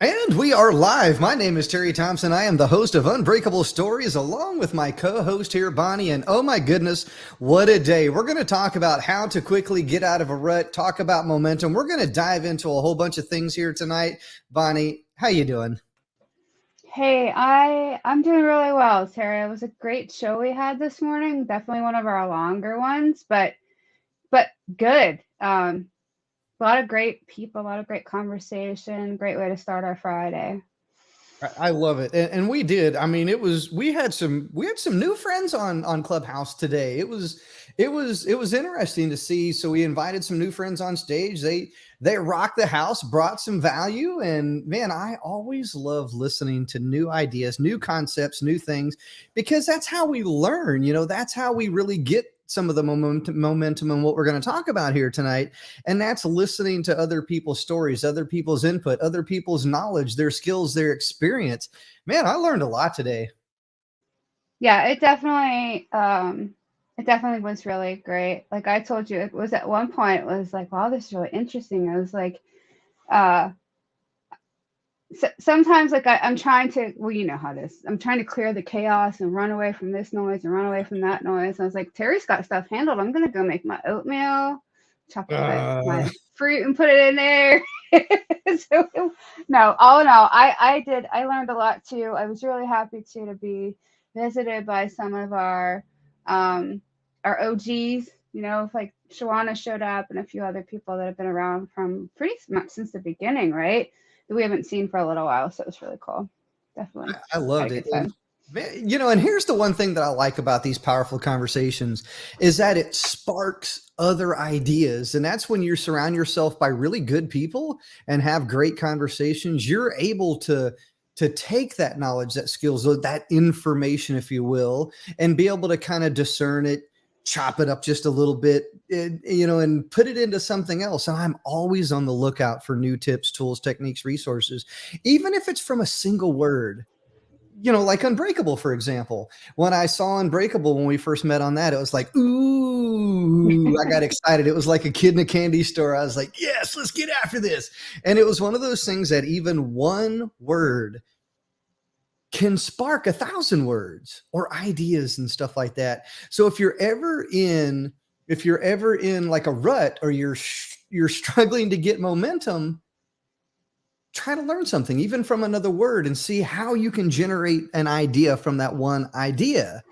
And we are live. My name is Terry Thompson. I am the host of Unbreakable Stories, along with my co host here, Bonnie. And oh my goodness, what a day. We're going to talk about how to quickly get out of a rut, talk about momentum. We're going to dive into a whole bunch of things here tonight. Bonnie, how you doing? Hey, I'm doing really well, Terry. It was a great show we had this morning. Definitely one of our longer ones, but good. A lot of great people, a lot of great conversation. Great way to start our Friday. I love it, and we did. I mean, it was we had some new friends on Clubhouse today. It was interesting to see. So we invited some new friends on stage. They rocked the house, brought some value, and man, I always love listening to new ideas, new concepts, new things, because that's how we learn. That's how we really get some of the momentum and what we're going to talk about here tonight. And that's listening to other people's stories, other people's input, other people's knowledge, their skills, their experience. Man, I learned a lot today. Yeah, it definitely was really great. Like I told you, it was at one point it was like, wow, this is really interesting. I was like, uh sometimes like I'm trying to, well, you know how this, I'm trying to clear the chaos and run away from this noise and run away from that noise. I was like, Terry's got stuff handled. I'm gonna go make my oatmeal, chop up my fruit and put it in there. So no, all in all, I learned a lot too. I was really happy too to be visited by some of um our OGs. Like Shawana showed up and a few other people that have been around from pretty much since the beginning, right? That we haven't seen for a little while. So it was really cool. Definitely I had a loved it. good And time. and here's the one thing that I like about these powerful conversations is that it sparks other ideas. And that's when you surround yourself by really good people and have great conversations, you're able to take that knowledge, that skills, that information, if you will, and be able to kind of discern it, chop it up just a little bit, and put it into something else. And I'm always on the lookout for new tips, tools, techniques, resources, even if it's from a single word, like Unbreakable, for example. When I saw Unbreakable when we first met on that, it was like, ooh, I got excited. It was like a kid in a candy store. I was like, yes, let's get after this. And it was one of those things that even one word can spark 1,000 words or ideas and stuff like that. So if you're ever in like a rut, or you're struggling to get momentum, try to learn something even from another word and see how you can generate an idea from that one idea.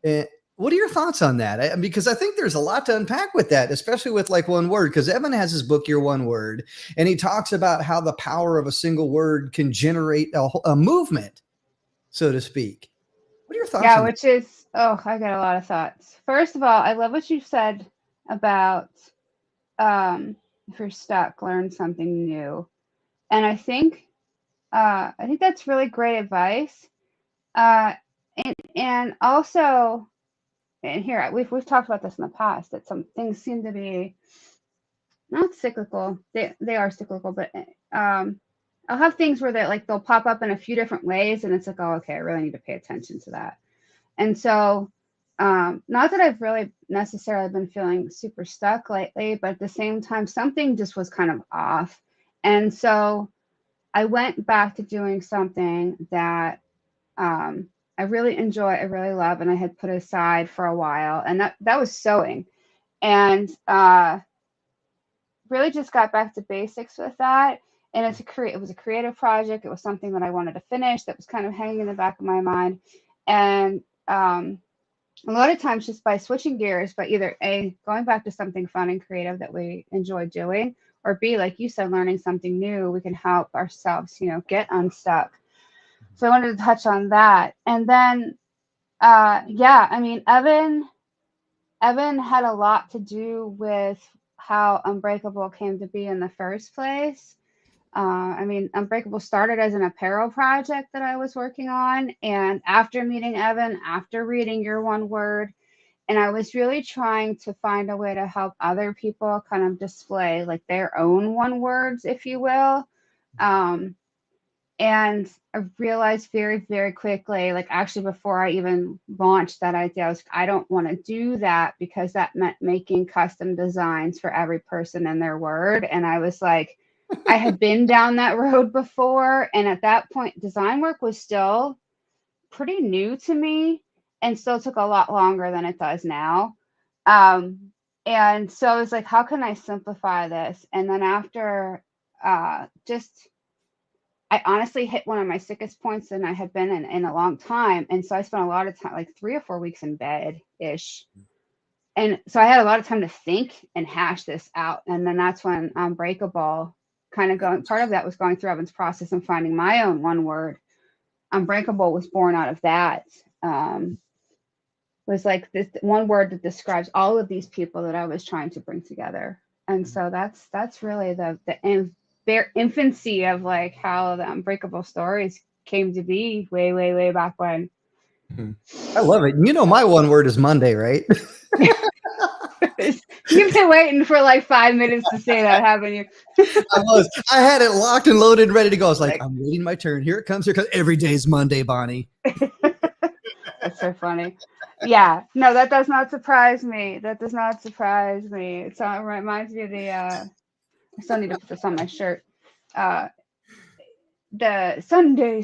Eh, what are your thoughts on that? Because I think there's a lot to unpack with that, especially with like one word. Because Evan has his book, Your One Word, and he talks about how the power of a single word can generate a movement, so to speak. What are your thoughts Yeah, on that? which is, oh, I got a lot of thoughts. First of all, I love what you said about um, if you're stuck, learn something new. And I think that's really great advice. Uh, and also, and here we've talked about this in the past that some things seem to be not cyclical. They are cyclical, but um, I'll have things where they'll pop up in a few different ways, and it's like, oh, okay, I really need to pay attention to that. And so, not that I've really necessarily been feeling super stuck lately, but at the same time, something just was kind of off. And so I went back to doing something that I really enjoy, I really love, and I had put aside for a while, and that was sewing. And really just got back to basics with that. And it was a creative project. It was something that I wanted to finish that was kind of hanging in the back of my mind. And a lot of times just by switching gears, but either A, going back to something fun and creative that we enjoy doing, or B, like you said, learning something new, we can help ourselves, get unstuck. So I wanted to touch on that. And then yeah, I mean, Evan had a lot to do with how Unbreakable came to be in the first place. I mean, Unbreakable started as an apparel project that I was working on. And after meeting Evan, after reading Your One Word, and I was really trying to find a way to help other people kind of display like their own one words, if you will. Um, and I realized very, very quickly, like actually before I even launched that idea, I don't want to do that because that meant making custom designs for every person and their word. And I was like, I had been down that road before, and at that point, design work was still pretty new to me and still took a lot longer than it does now. Um, and so I was like, how can I simplify this? And then after just I honestly hit one of my sickest points than I had been in a long time. And so I spent a lot of time, like 3 or 4 weeks in bed ish. And so I had a lot of time to think and hash this out. And then that's when Unbreakable kind of going, part of that was going through Evan's process and finding my own one word. Unbreakable was born out of that. Was like this one word that describes all of these people that I was trying to bring together. And so that's really the bare infancy of like how the Unbreakable stories came to be way back when. I love it. You know, my one word is Monday, right? You've been waiting for like 5 minutes to say that, haven't you? I had it locked and loaded, ready to go. I was like, I'm waiting my turn. Here it comes. Here comes. Every day is Monday, Bonnie. That's so funny. Yeah, no, that does not surprise me. That does not surprise me. It reminds me of the. I still need to put this on my shirt. The Sunday.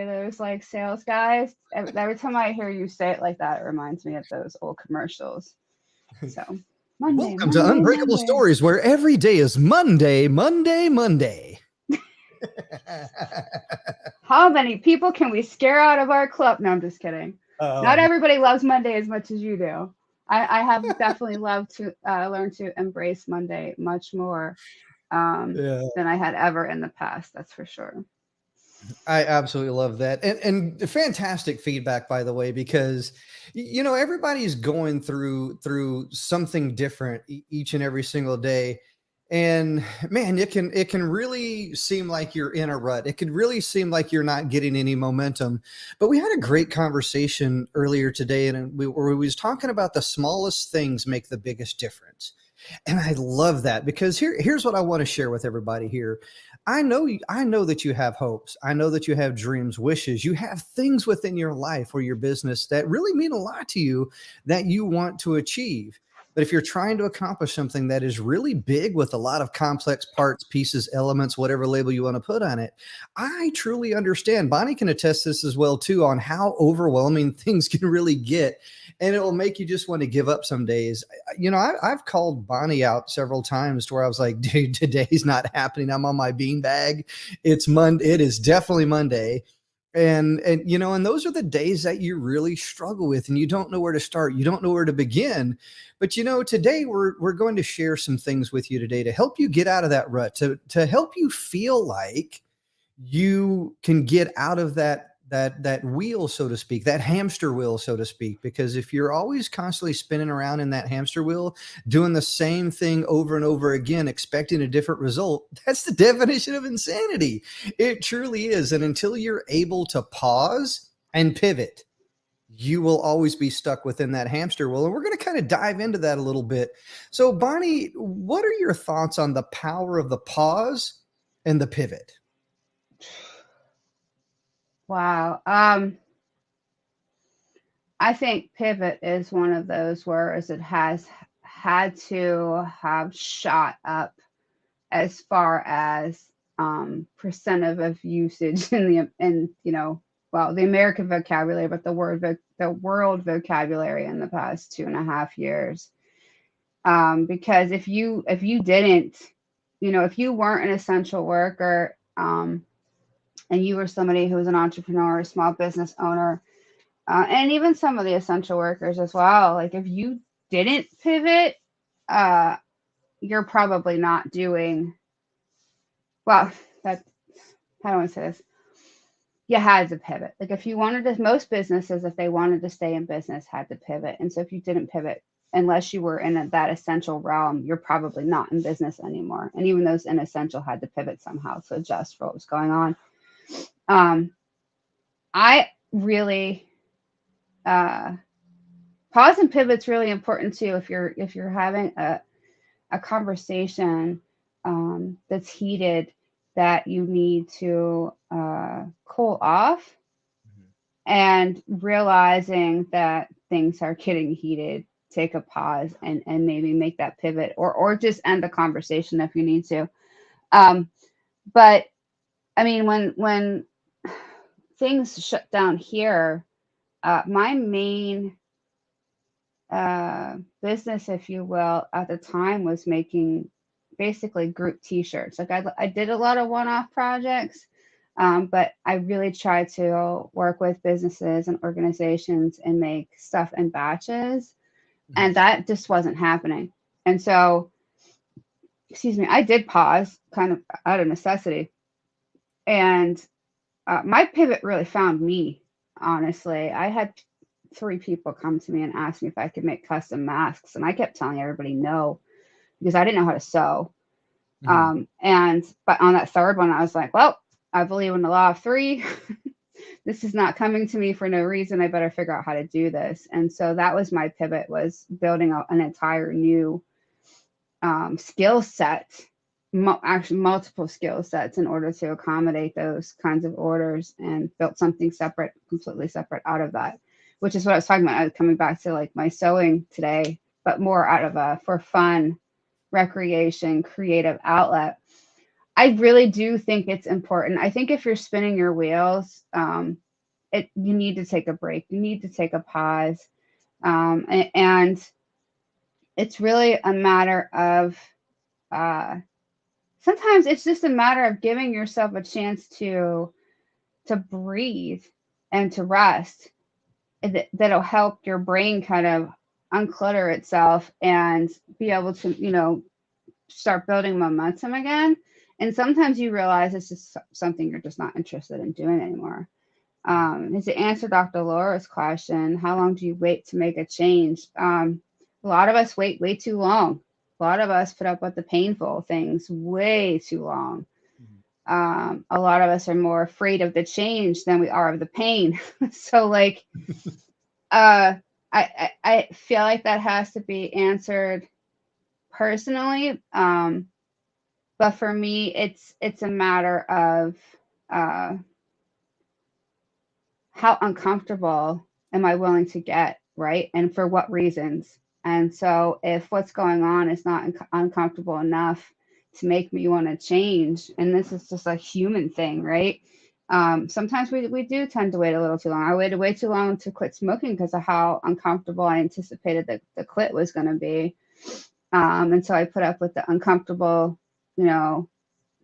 There's like sales guys. Every time I hear you say it like that, it reminds me of those old commercials. So Welcome to Unbreakable Stories, where every day is Monday. How many people can we scare out of our club? No, I'm just kidding. Not everybody loves Monday as much as you do. I have definitely loved to learn to embrace Monday much more than I had ever in the past. That's for sure. I absolutely love that. And fantastic feedback, by the way, because, you know, everybody's going through something different each and every single day. And man, it can really seem like you're in a rut. It could really seem like you're not getting any momentum. But we had a great conversation earlier today, and we was talking about the smallest things make the biggest difference. And I love that, because here's what I want to share with everybody here. I know that you have hopes. I know that you have dreams, wishes. You have things within your life or your business that really mean a lot to you that you want to achieve. But if you're trying to accomplish something that is really big with a lot of complex parts, pieces, elements, whatever label you want to put on it, I truly understand. Bonnie can attest this as well too, on how overwhelming things can really get. And it will make you just want to give up some days. You know, I've called Bonnie out several times to where I was like, dude, today's not happening. I'm on my beanbag. It's Monday. It is definitely Monday. And you know, and those are the days that you really struggle with, and you don't know where to start. You don't know where to begin. But you know, today we're going to share some things with you today to help you get out of that rut, to help you feel like you can get out of that wheel, so to speak, that hamster wheel, so to speak. Because if you're always constantly spinning around in that hamster wheel, doing the same thing over and over again, expecting a different result, that's the definition of insanity. It truly is. And until you're able to pause and pivot, you will always be stuck within that hamster wheel. And we're going to kind of dive into that a little bit. So Bonnie, what are your thoughts on the power of the pause and the pivot? Wow. I think pivot is one of those words that has had to have shot up as far as percent of usage in you know, well, the American vocabulary, but the world vocabulary in the past 2.5 years. Because if you didn't, you know, if you weren't an essential worker, and you were somebody who was an entrepreneur, a small business owner, and even some of the essential workers as well, like if you didn't pivot, you're probably not doing well. That, how do I say this? You had to pivot. Like if you wanted to, most businesses, if they wanted to stay in business, had to pivot. And so if you didn't pivot, unless you were in that essential realm, you're probably not in business anymore. And even those in essential had to pivot somehow to adjust for what was going on. I really pause and pivot's really important too. If you're having a conversation that's heated, that you need to cool off, and realizing that things are getting heated, take a pause and maybe make that pivot, or just end the conversation if you need to. But I mean, when things shut down here, my main business, if you will, at the time was making basically group t-shirts. Like I did a lot of one-off projects, but I really tried to work with businesses and organizations and make stuff in batches, and that just wasn't happening. And so, excuse me, I did pause kind of out of necessity. And my pivot really found me, honestly. I had 3 people come to me and ask me if I could make custom masks, and I kept telling everybody no because I didn't know how to sew. But on that third one, I was like, well, I believe in the law of 3. This is not coming to me for no reason. I better figure out how to do this. And so that was my pivot, was building an entire new skill set, actually multiple skill sets, in order to accommodate those kinds of orders, and built something separate, completely separate out of that, which is what I was talking about. I was coming back to like my sewing today, but more out of a for fun, recreation, creative outlet. I really do think it's important. I think if you're spinning your wheels, you need to take a break. You need to take a pause. And it's really a matter of, sometimes it's just a matter of giving yourself a chance to breathe and to rest. That'll help your brain kind of unclutter itself and be able to, start building momentum again. And sometimes you realize it's just something you're just not interested in doing anymore. To answer Dr. Laura's question, how long do you wait to make a change? A lot of us wait way too long. A lot of us put up with the painful things way too long. A lot of us are more afraid of the change than we are of the pain. So like, I feel like that has to be answered personally. But for me, it's a matter of how uncomfortable am I willing to get, right? And for what reasons? And so if what's going on is not uncomfortable enough to make me want to change, and this is just a human thing, right? Sometimes we do tend to wait a little too long. I waited way too long to quit smoking because of how uncomfortable I anticipated that the quit was going to be. And so I put up with the uncomfortable,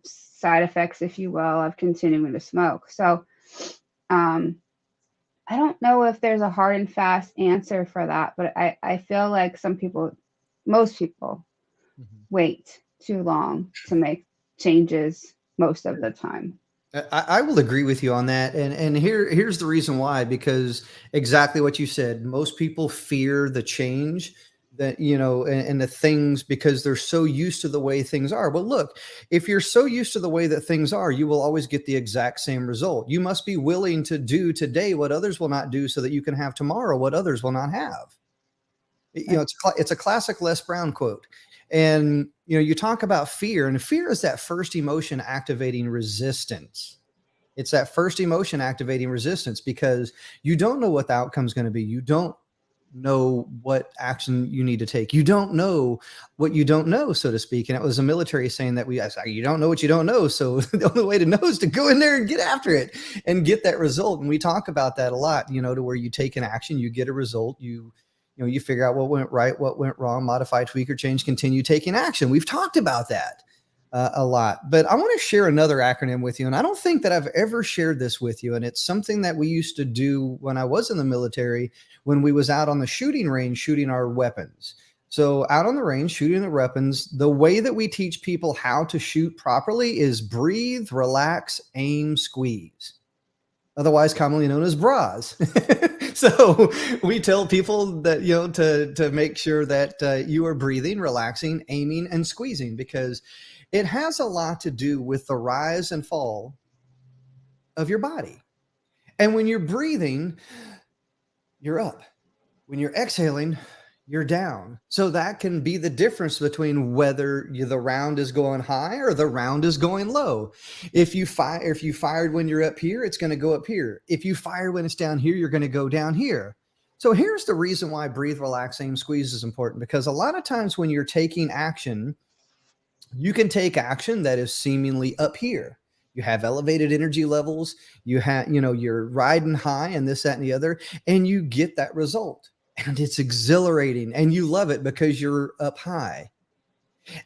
side effects, if you will, of continuing to smoke. So I don't know if there's a hard and fast answer for that, but I feel like most people wait too long to make changes most of the time. I will agree with you on that. And here's the reason why, because exactly what you said, most people fear the change that, and the things, because they're so used to the way things are. Well, look, if you're so used to the way that things are, you will always get the exact same result. You must be willing to do today what others will not do so that you can have tomorrow what others will not have. It's a classic Les Brown quote. And, you talk about fear, and fear is that first emotion activating resistance. It's that first emotion activating resistance because you don't know what the outcome is going to be. You don't know what action you need to take. You don't know what you don't know, so to speak. And it was a military saying that you don't know what you don't know. So the only way to know is to go in there and get after it and get that result. And we talk about that a lot, to where you take an action, you get a result, you figure out what went right, what went wrong, modify, tweak, or change, continue taking action. We've talked about that a lot, but I want to share another acronym with you. And I don't think that I've ever shared this with you. And it's something that we used to do when I was in the military, when we was out on the shooting range, shooting our weapons. So out on the range, shooting the weapons, the way that we teach people how to shoot properly is breathe, relax, aim, squeeze. Otherwise commonly known as bras. So we tell people that, to make sure that you are breathing, relaxing, aiming, and squeezing, because it has a lot to do with the rise and fall of your body. And when you're breathing, you're up. When you're exhaling, you're down. So that can be the difference between whether the round is going high or the round is going low. If you fired when you're up here, it's going to go up here. If you fire when it's down here, you're going to go down here. So here's the reason why breathe, relax, aim, squeeze is important, because a lot of times when you're taking action, You can take action that is seemingly up here. You have elevated energy levels, you're riding high and this, that, and the other, and you get that result. And it's exhilarating and you love it because you're up high.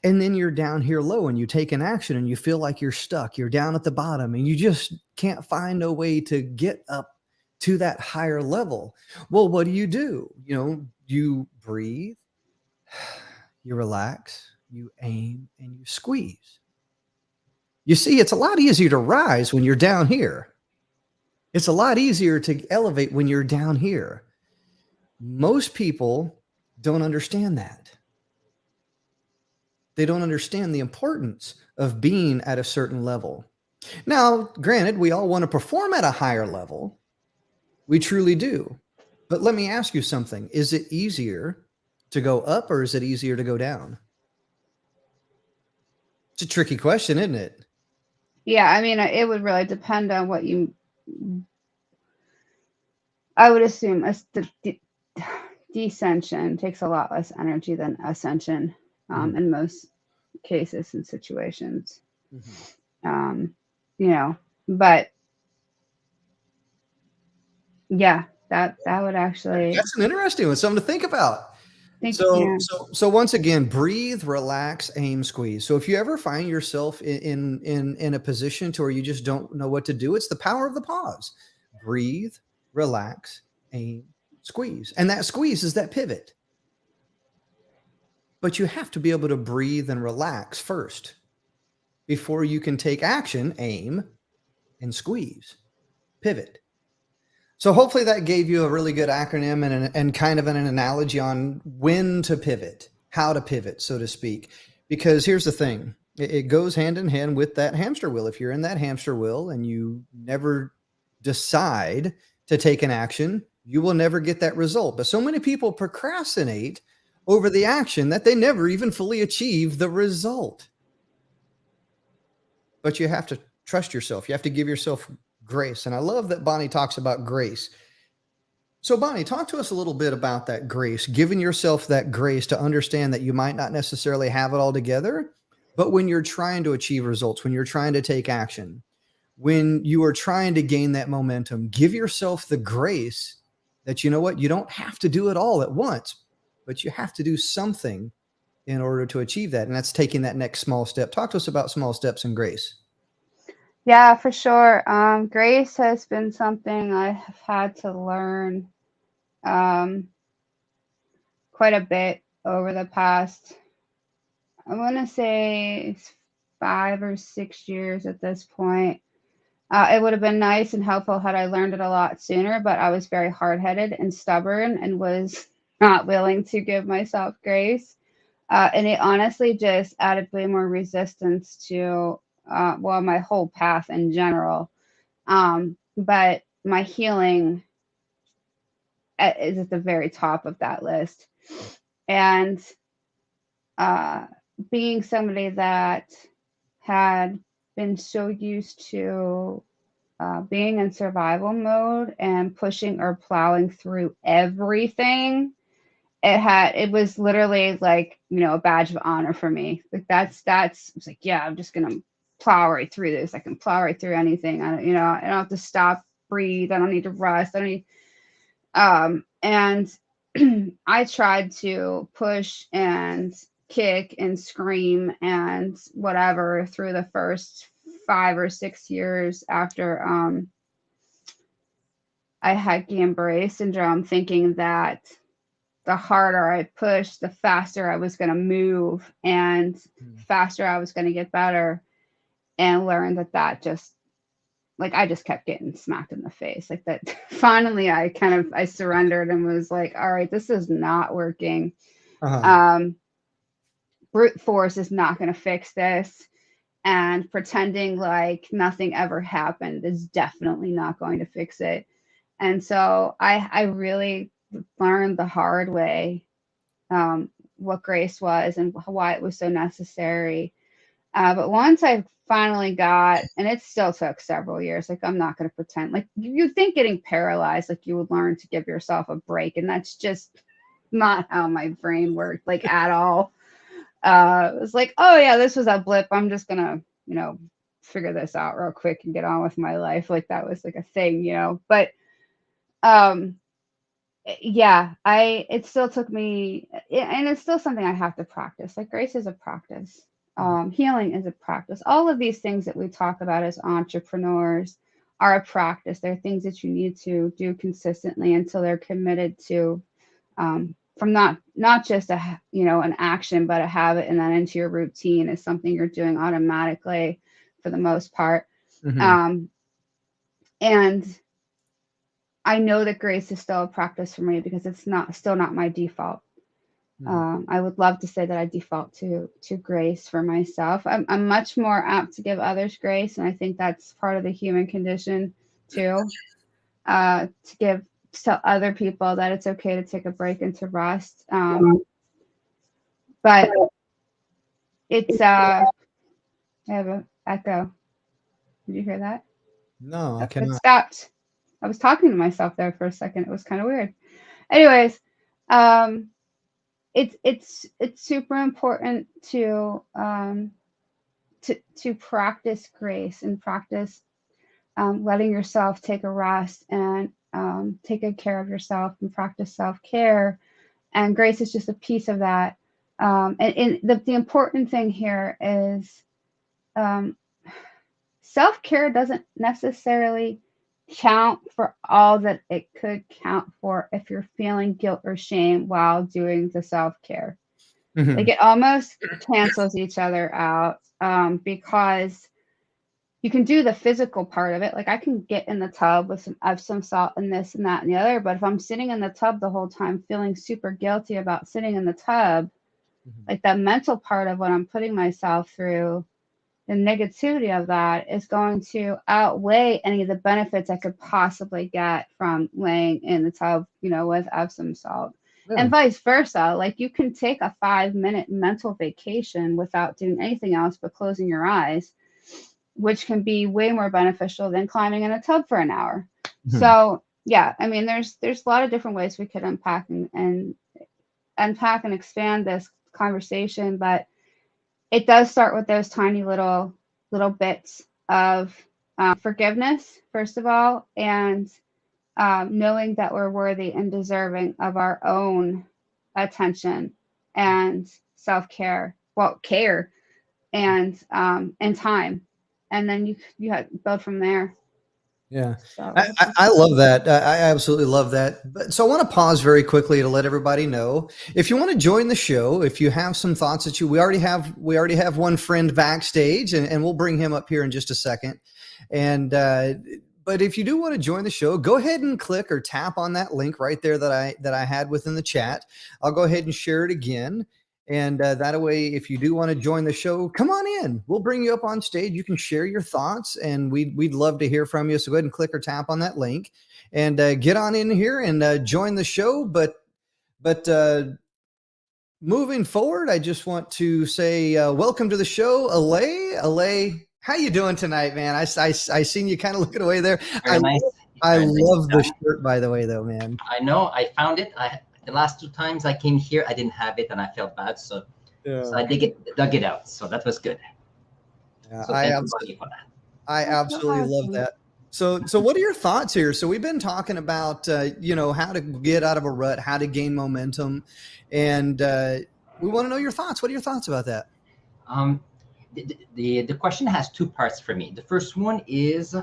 And then you're down here low and you take an action and you feel like you're stuck. You're down at the bottom and you just can't find a way to get up to that higher level. Well, what do? You breathe, you relax, you aim, and you squeeze. You see, it's a lot easier to rise when you're down here. It's a lot easier to elevate when you're down here. Most people don't understand that. They don't understand the importance of being at a certain level. Now, granted, we all want to perform at a higher level. We truly do. But let me ask you something. Is it easier to go up or is it easier to go down? It's a tricky question, isn't it? Yeah, I mean, it would really depend on what you. I would assume descension takes a lot less energy than ascension in most cases and situations. But yeah, that would actually. That's an interesting one, something to think about. So once again, breathe, relax, aim, squeeze. So if you ever find yourself in a position to where you just don't know what to do, it's the power of the pause. Breathe, relax, aim, squeeze. And that squeeze is that pivot. But you have to be able to breathe and relax first before you can take action, aim, and squeeze, pivot. So hopefully that gave you a really good acronym and kind of an analogy on when to pivot, how to pivot, so to speak. Because here's the thing, it goes hand in hand with that hamster wheel. If you're in that hamster wheel and you never decide to take an action, you will never get that result. But so many people procrastinate over the action that they never even fully achieve the result. But you have to trust yourself. You have to give yourself grace. And I love that Bonnie talks about grace. So Bonnie, talk to us a little bit about that grace, giving yourself that grace to understand that you might not necessarily have it all together, but when you're trying to achieve results, when you're trying to take action, when you are trying to gain that momentum, give yourself the grace that, you know what, you don't have to do it all at once, but you have to do something in order to achieve that. And that's taking that next small step. Talk to us about small steps and grace. Yeah, for sure. Grace has been something I have had to learn quite a bit over the past, I want to say 5 or 6 years at this point. It would have been nice and helpful had I learned it a lot sooner, but I was very hard-headed and stubborn and was not willing to give myself grace. And it honestly just added way more resistance to my whole path in general. But my healing is at the very top of that list. And being somebody that had been so used to being in survival mode and pushing or plowing through everything, it was literally like, a badge of honor for me. Like it's like, yeah, I'm just gonna plow right through this. I can plow right through anything. I don't have to stop, breathe. I don't need to rest. I don't need, and I tried to push and kick and scream and whatever through the first 5 or 6 years after I had Guillain-Barré syndrome, thinking that the harder I pushed, the faster I was going to move and faster I was going to get better, and learn that just, like, I just kept getting smacked in the face. Like that. Finally, I surrendered and was like, all right, this is not working. Brute force is not going to fix this. And pretending like nothing ever happened is definitely not going to fix it. And so I really learned the hard way what grace was and why it was so necessary. But once I finally got, and it still took several years, like, I'm not going to pretend, like, you think getting paralyzed, like, you would learn to give yourself a break, and that's just not how my brain worked, like, at all. it was like, oh yeah, this was a blip. I'm just gonna, figure this out real quick and get on with my life. Like that was like a thing, But um yeah, it still took me, and it's still something I have to practice. Like grace is a practice. Healing is a practice. All of these things that we talk about as entrepreneurs are a practice. They're things that you need to do consistently until they're committed to, from not just an action, but a habit, and then into your routine is something you're doing automatically for the most part. Mhm. And I know that grace is still a practice for me because it's still not my default. Mhm. I would love to say that I default to grace for myself. I'm much more apt to give others grace, and I think that's part of the human condition too. To give to other people that it's okay to take a break and to rest. But it's I have an echo. Did you hear that? No, I Oh, it cannot. stopped. I was talking to myself there for a second. It was kind of weird. Anyways, um, it's super important to practice grace and practice letting yourself take a rest and take good care of yourself and practice self-care, and grace is just a piece of that. And the important thing here is um, self-care doesn't necessarily count for all that it could count for if you're feeling guilt or shame while doing the self-care. Like Mhm. it almost cancels each other out, because you can do the physical part of it. Like I can get in the tub with some Epsom salt and this and that and the other. But if I'm sitting in the tub the whole time feeling super guilty about sitting in the tub, Mhm. like that mental part of what I'm putting myself through, the negativity of that is going to outweigh any of the benefits I could possibly get from laying in the tub, with Epsom salt. And Yeah. vice versa. Like you can take a 5-minute mental vacation without doing anything else but closing your eyes, which can be way more beneficial than climbing in a tub for an hour. Mhm. So yeah, I mean, there's a lot of different ways we could and unpack and expand this conversation, but it does start with those tiny little bits of forgiveness, first of all, and knowing that we're worthy and deserving of our own attention and self-care, well, care and time, and then you build from there. Yeah, So I love that. I absolutely love that. But so I want to pause very quickly to let everybody know if you want to join the show. If you have some thoughts that we already have one friend backstage, and we'll bring him up here in just a second. And but if you do want to join the show, go ahead and click or tap on that link right there that I had within the chat. I'll go ahead and share it again. And that way, if you do want to join the show, come on in. We'll bring you up on stage. You can share your thoughts, and we'd love to hear from you. So go ahead and click or tap on that link, and get on in here and join the show. But moving forward, I just want to say welcome to the show, Alay. Alay, how you doing tonight, man? I seen you kind of looking away there. I Very nice. I Very nice, love the John. shirt, by the way, though, man. I know. I found it. The last two times I came here, I didn't have it, and I felt bad. So Yeah, I dug it out. So that was good. yeah, So thank you, Buddy, for that. I that's so absolutely love awesome. that. So what are your thoughts here? So we've been talking about how to get out of a rut, how to gain momentum, and we want to know your thoughts. What are your thoughts about that? Um, the question has two parts for me. The first one is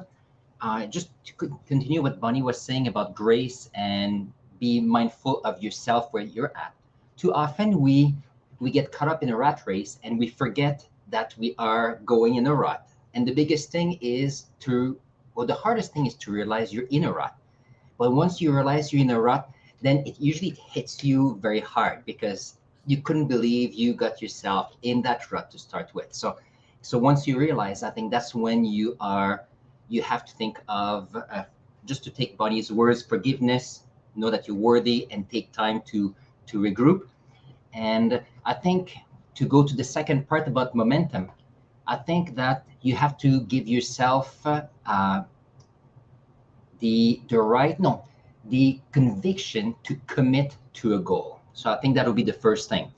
just to continue what Bunny was saying about grace and be mindful of yourself where you're at. Too often we get caught up in a rat race and we forget that we are going in a rut. And the biggest thing is the hardest thing is to realize you're in a rut. But once you realize you're in a rut, then it usually hits you very hard because you couldn't believe you got yourself in that rut to start with. So once you realize, I think that's when you have to think of just to take Bonnie's words, forgiveness, know that you're worthy, and take time to regroup. And I think to go to the second part about momentum, I think that you have to give yourself the right no the conviction to commit to a goal. So I think that will be the first thing,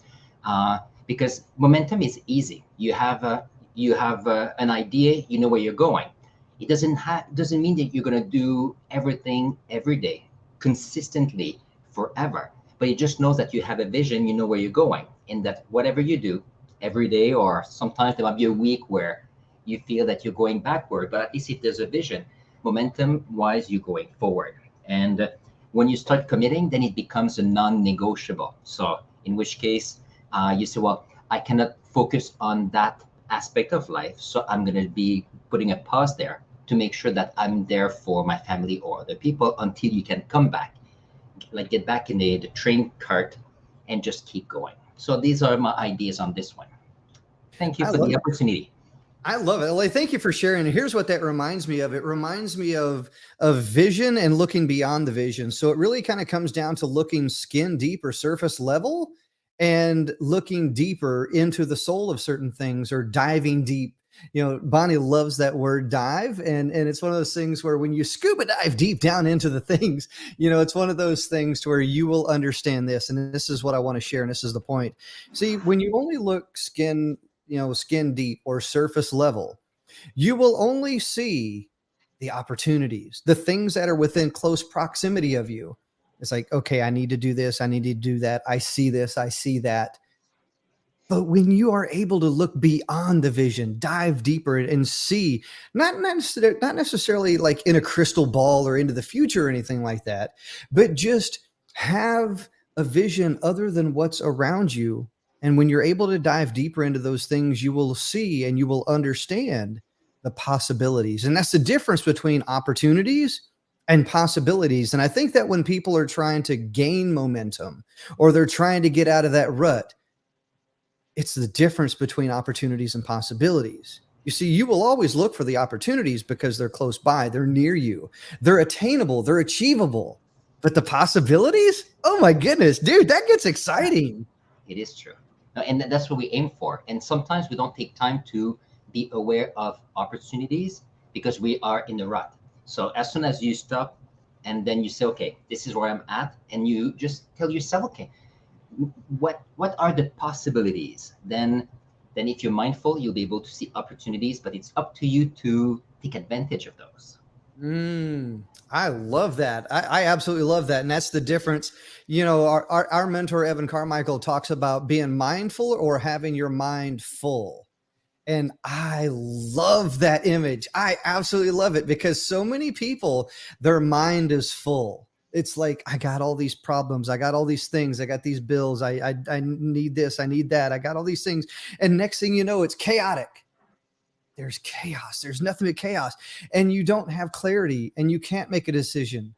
because momentum is easy. You have an idea, you know where you're going. It doesn't mean that you're going to do everything every day consistently forever, but it just knows that you have a vision, you know where you're going, and that whatever you do every day, or sometimes there might be a week where you feel that you're going backward, but at least if there's a vision, momentum wise, you're going forward. And when you start committing, then it becomes a non-negotiable. So in which case, you say, well, I cannot focus on that aspect of life, so I'm going to be putting a pause there to make sure that I'm there for my family or other people until you can come back, like get back in the train cart and just keep going. So these are my ideas on this one. Thank you I for love the it. opportunity. I love it. Well, thank you for sharing. And here's what that reminds me of. It reminds me of vision and looking beyond the vision. So it really kind of comes down to looking skin deep or surface level and looking deeper into the soul of certain things or diving deep. You know, Bonnie loves that word dive. And it's one of those things where when you scuba dive deep down into the things, you know, it's one of those things to where you will understand this. And this is what I want to share. And this is the point. See, when you only look skin deep or surface level, you will only see the opportunities, the things that are within close proximity of you. It's like, okay, I need to do this, I need to do that, I see this, I see that. But when you are able to look beyond the vision, dive deeper and see, not necessarily like in a crystal ball or into the future or anything like that, but just have a vision other than what's around you. And when you're able to dive deeper into those things, you will see and you will understand the possibilities. And that's the difference between opportunities and possibilities. And I think that when people are trying to gain momentum or they're trying to get out of that rut, it's the difference between opportunities and possibilities. You see, you will always look for the opportunities because they're close by, they're near you, they're attainable, they're achievable. But the possibilities, oh my goodness, dude, that gets exciting. It is true. And that's what we aim for. And sometimes we don't take time to be aware of opportunities because we are in the rut. So as soon as you stop and then you say, okay, this is where I'm at, and you just tell yourself, okay, what are the possibilities? Then if you're mindful, you'll be able to see opportunities, but it's up to you to take advantage of those. I love that. I absolutely love that. And that's the difference. You know, our mentor, Evan Carmichael, talks about being mindful or having your mind full. And I love that image. I absolutely love it because so many people, their mind is full. It's like, I got all these problems. I got all these things. I got these bills. I need this. I need that. I got all these things. And next thing you know, it's chaotic. There's chaos. There's nothing but chaos. And you don't have clarity and you can't make a decision.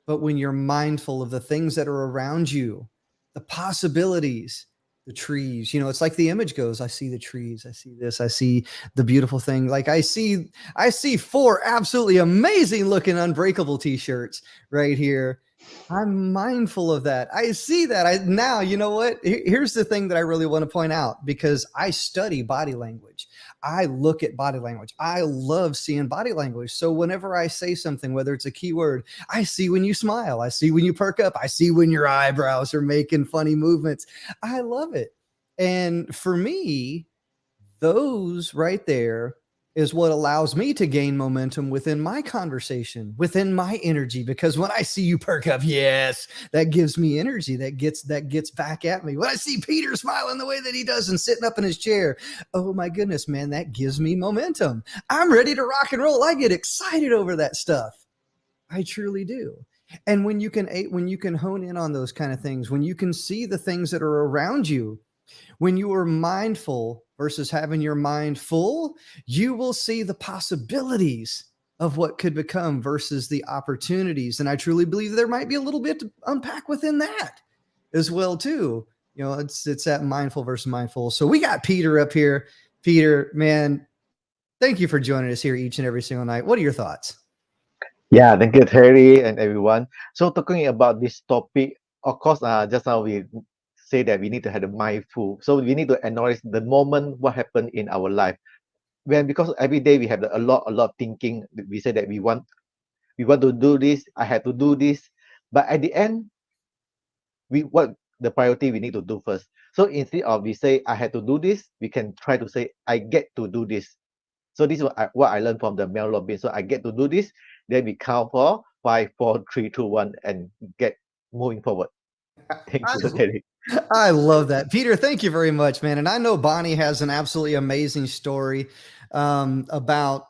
But when you're mindful of the things that are around you, the possibilities, the trees, you know, it's like the image goes, I see the trees, I see this, I see the beautiful thing. Like I see 4 absolutely amazing looking Unbreakable t-shirts right here. I'm mindful of that. I see that. Now, you know what? Here's the thing that I really want to point out because I study body language. I look at body language. I love seeing body language. So whenever I say something, whether it's a keyword, I see when you smile. I see when you perk up. I see when your eyebrows are making funny movements. I love it. And for me, those right there is what allows me to gain momentum within my conversation, within my energy. Because when I see you perk up, yes, that gives me energy. That gets back at me. When I see Peter smiling the way that he does and sitting up in his chair, oh my goodness, man, that gives me momentum. I'm ready to rock and roll. I get excited over that stuff. I truly do. And when you can hone in on those kind of things, when you can see the things that are around you, when you are mindful versus having your mind full, you will see the possibilities of what could become versus the opportunities. And I truly believe there might be a little bit to unpack within that as well too. You know, it's that mindful versus mindful. So we got Peter up here. Peter, man, thank you for joining us here each and every single night. What are your thoughts? Yeah, thank you, Terry, and everyone. So talking about this topic, of course, just now we say that we need to have the mindful. So we need to acknowledge the moment what happened in our life. Because every day we have a lot thinking. We say that we want to do this. I had to do this, but at the end, the priority we need to do first. So instead of we say I had to do this, we can try to say I get to do this. So this is what I learned from the Mel Robbins. So I get to do this. Then we count for 5, 4, 3, 2, 1, and get moving forward. Thank I you, Terry. I love that. Peter, thank you very much, man. And I know Bonnie has an absolutely amazing story about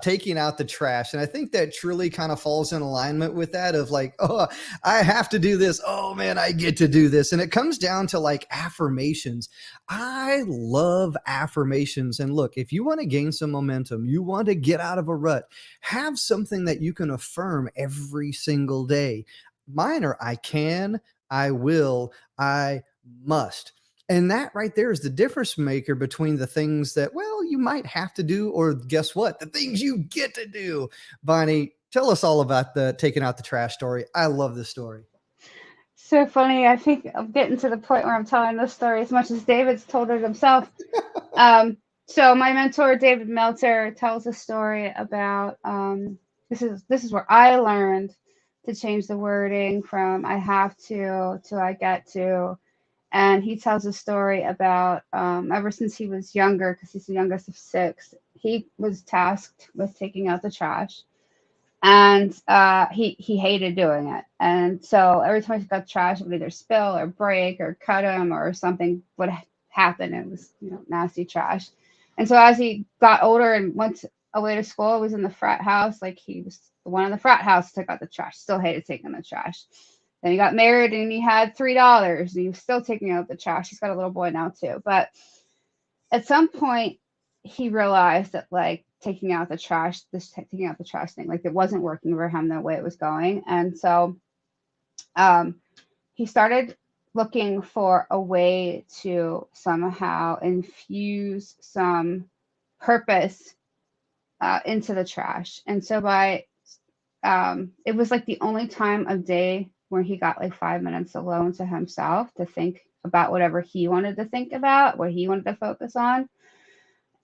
taking out the trash. And I think that truly kind of falls in alignment with that of like, oh, I have to do this. Oh man, I get to do this. And it comes down to like affirmations. I love affirmations. And look, if you want to gain some momentum, you want to get out of a rut, have something that you can affirm every single day. Mine are I can, I will, I must. And that right there is the difference maker between the things that, well, you might have to do, or guess what? The things you get to do. Bonnie, tell us all about the taking out the trash story. I love this story. So funny. I think I'm getting to the point where I'm telling this story as much as David's told it himself. So my mentor, David Meltzer, tells a story about this is where I learned to change the wording from I have to I get to. And he tells a story about ever since he was younger, because he's the youngest of 6, he was tasked with taking out the trash. And he hated doing it. And so every time he took out the trash, it would either spill or break or cut him or something would happen. It was, nasty trash. And so as he got older and went away to school, was in the frat house, like he was the one in the frat house, took out the trash, still hated taking the trash. Then he got married and he had $3 and he was still taking out the trash. He's got a little boy now too. But at some point he realized that like taking out the trash thing, like it wasn't working for him the way it was going. And so he started looking for a way to somehow infuse some purpose into the trash. And so it was like the only time of day where he got like 5 minutes alone to himself to think about whatever he wanted to think about, what he wanted to focus on.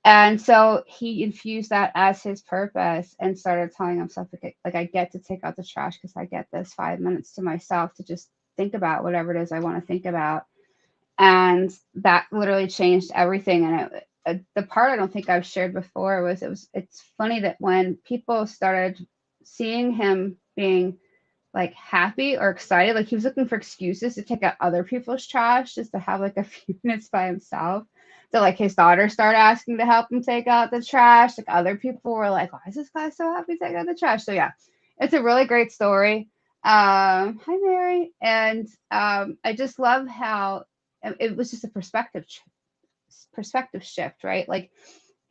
And so he infused that as his purpose and started telling himself, like I get to take out the trash because I get this 5 minutes to myself to just think about whatever it is I want to think about. And that literally changed everything. And the part I don't think I've shared before was it's funny that when people started seeing him being like happy or excited, like he was looking for excuses to take out other people's trash just to have like a few minutes by himself. So like his daughter started asking to help him take out the trash. Like other people were like, why is this guy so happy to take out the trash? So yeah, it's a really great story. Hi Mary. And I just love how it was just a perspective shift, right? Like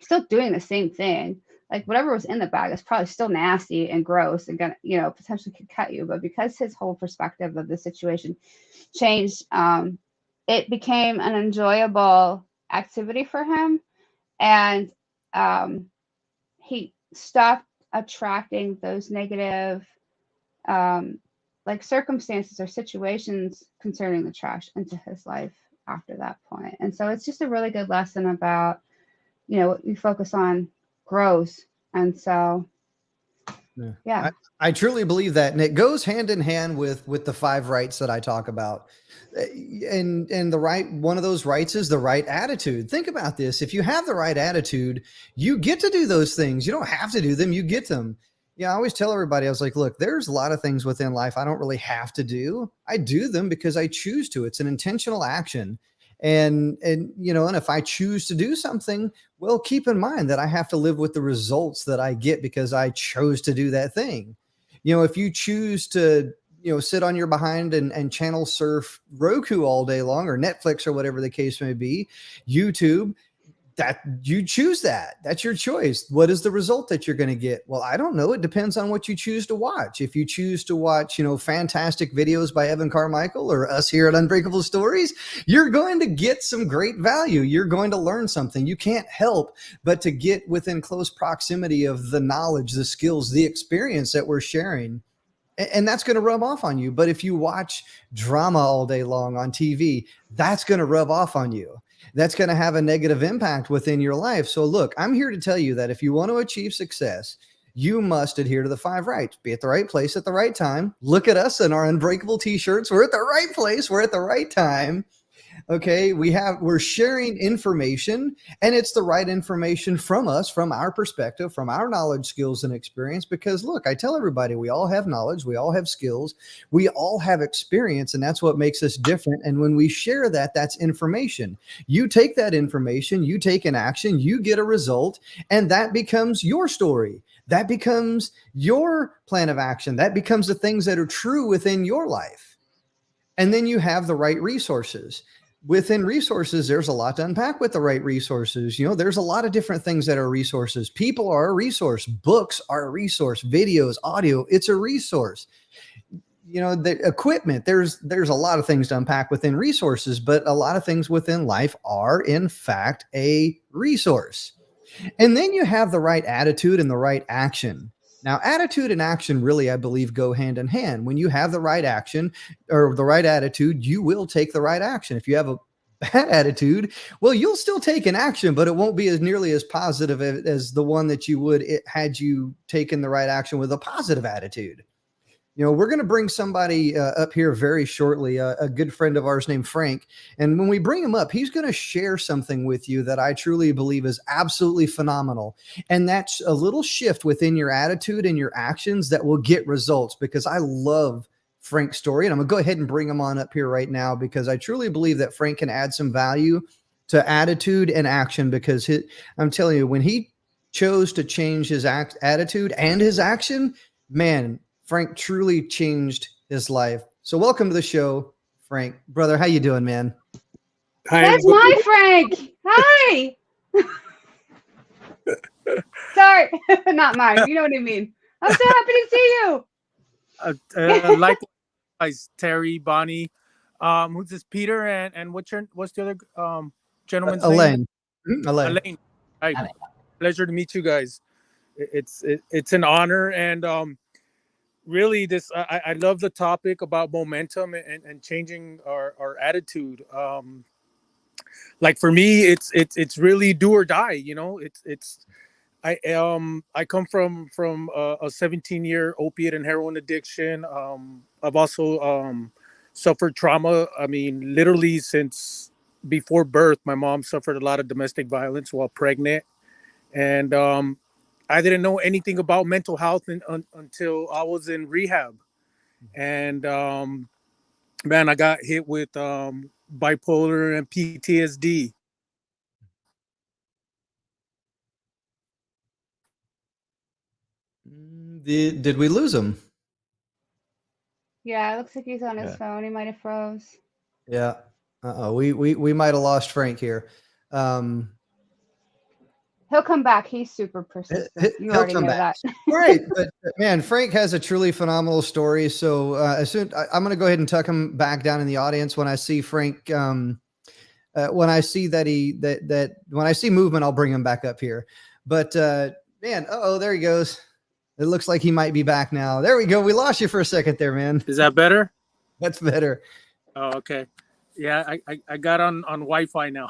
still doing the same thing. Like whatever was in the bag is probably still nasty and gross and gonna, potentially could cut you. But because his whole perspective of the situation changed, it became an enjoyable activity for him. And he stopped attracting those negative like circumstances or situations concerning the trash into his life after that point. And so it's just a really good lesson about, what you focus on grows. And so yeah. I truly believe that, and it goes hand in hand with the 5 rights that I talk about. And the right one of those rights is the right attitude. Think about this. If you have the right attitude, you get to do those things. You don't have to do them, you get them. Yeah, I always tell everybody, I was like, look, there's a lot of things within life I don't really have to do. I do them because I choose to. It's an intentional action. And if I choose to do something, well, keep in mind that I have to live with the results that I get because I chose to do that thing. If you choose to, sit on your behind and channel surf Roku all day long, or Netflix, or whatever the case may be, YouTube, that you choose that. That's your choice. What is the result that you're going to get? Well, I don't know. It depends on what you choose to watch. If you choose to watch, fantastic videos by Evan Carmichael or us here at Unbreakable Stories, you're going to get some great value. You're going to learn something. You can't help but to get within close proximity of the knowledge, the skills, the experience that we're sharing. And that's going to rub off on you. But if you watch drama all day long on TV, that's going to rub off on you. That's going to have a negative impact within your life. So look, I'm here to tell you that if you want to achieve success, you must adhere to the 5 rights. Be at the right place at the right time. Look at us in our Unbreakable t-shirts. We're at the right place. We're at the right time. Okay, we're sharing information, and it's the right information from us, from our perspective, from our knowledge, skills, and experience. Because look, I tell everybody, we all have knowledge, we all have skills, we all have experience, and that's what makes us different. And when we share that, that's information. You take that information, you take an action, you get a result, and that becomes your story. That becomes your plan of action. That becomes the things that are true within your life. And then you have the right resources. Within resources, there's a lot to unpack with the right resources. You know, there's a lot of different things that are resources. People are a resource. Books are a resource. Videos, audio, it's a resource. You know, the equipment, there's a lot of things to unpack within resources, but a lot of things within life are, in fact, a resource. And then you have the right attitude and the right action. Now, attitude and action really, I believe, go hand in hand. When you have the right action or the right attitude, you will take the right action. If you have a bad attitude, well, you'll still take an action, but it won't be as nearly as positive as the one that you would had you taken the right action with a positive attitude. You know, we're going to bring somebody up here very shortly, a good friend of ours named Frank. And when we bring him up, he's going to share something with you that I truly believe is absolutely phenomenal. And that's a little shift within your attitude and your actions that will get results, because I love Frank's story. And I'm going to go ahead and bring him on up here right now, because I truly believe that Frank can add some value to attitude and action, because I'm telling you, when he chose to change his attitude and his action, man, Frank truly changed his life. So welcome to the show, Frank. Brother, how you doing, man? Hi, that's my Frank. Hi. Sorry, not mine. You know what I mean. I'm so happy to see you. Likewise, Terry, Bonnie. Who's this? Peter and what's the other gentleman's Elaine. name? Elaine. Hi. Pleasure to meet you guys. It's an honor, and really, I love the topic about momentum and changing our attitude. Like for me, it's really do or die. You know, I come from a 17-year opiate and heroin addiction. I've also suffered trauma. I mean, literally since before birth, my mom suffered a lot of domestic violence while pregnant, and I didn't know anything about mental health until I was in rehab. And man, I got hit with bipolar and PTSD. Did we lose him? Yeah, it looks like he's on his phone. He might have froze. Yeah. We might have lost Frank here. He'll come back. He's super persistent. You already know that. Right. But man, Frank has a truly phenomenal story. So I'm going to go ahead and tuck him back down in the audience when I see Frank. When I see when I see movement, I'll bring him back up here. But man, there he goes. It looks like he might be back now. There we go. We lost you for a second there, man. Is that better? That's better. Oh, okay. Yeah, I got on Wi-Fi now.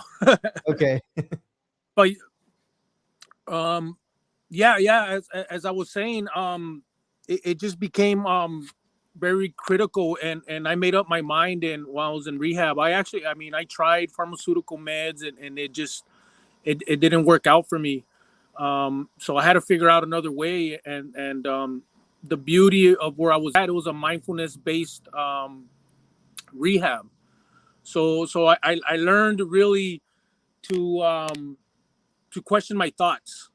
Okay. But yeah. As I was saying, it just became very critical, and I made up my mind. And while I was in rehab, I tried pharmaceutical meds, and it didn't work out for me. So I had to figure out another way. And the beauty of where I was at, it was a mindfulness based rehab. So I learned really to question my thoughts,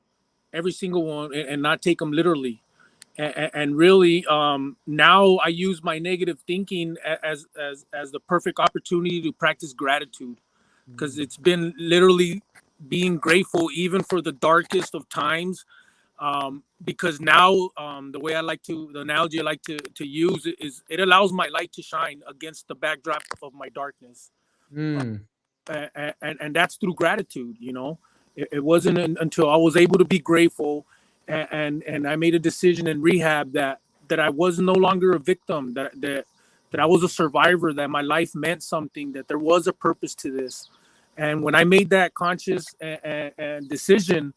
every single one, and not take them literally. And really, now I use my negative thinking as the perfect opportunity to practice gratitude, because it's been literally being grateful even for the darkest of times. Because now the analogy I like to use is it allows my light to shine against the backdrop of my darkness. And that's through gratitude. You know, it wasn't until I was able to be grateful and I made a decision in rehab that I was no longer a victim, that I was a survivor, that my life meant something, that there was a purpose to this. And when I made that conscious and decision,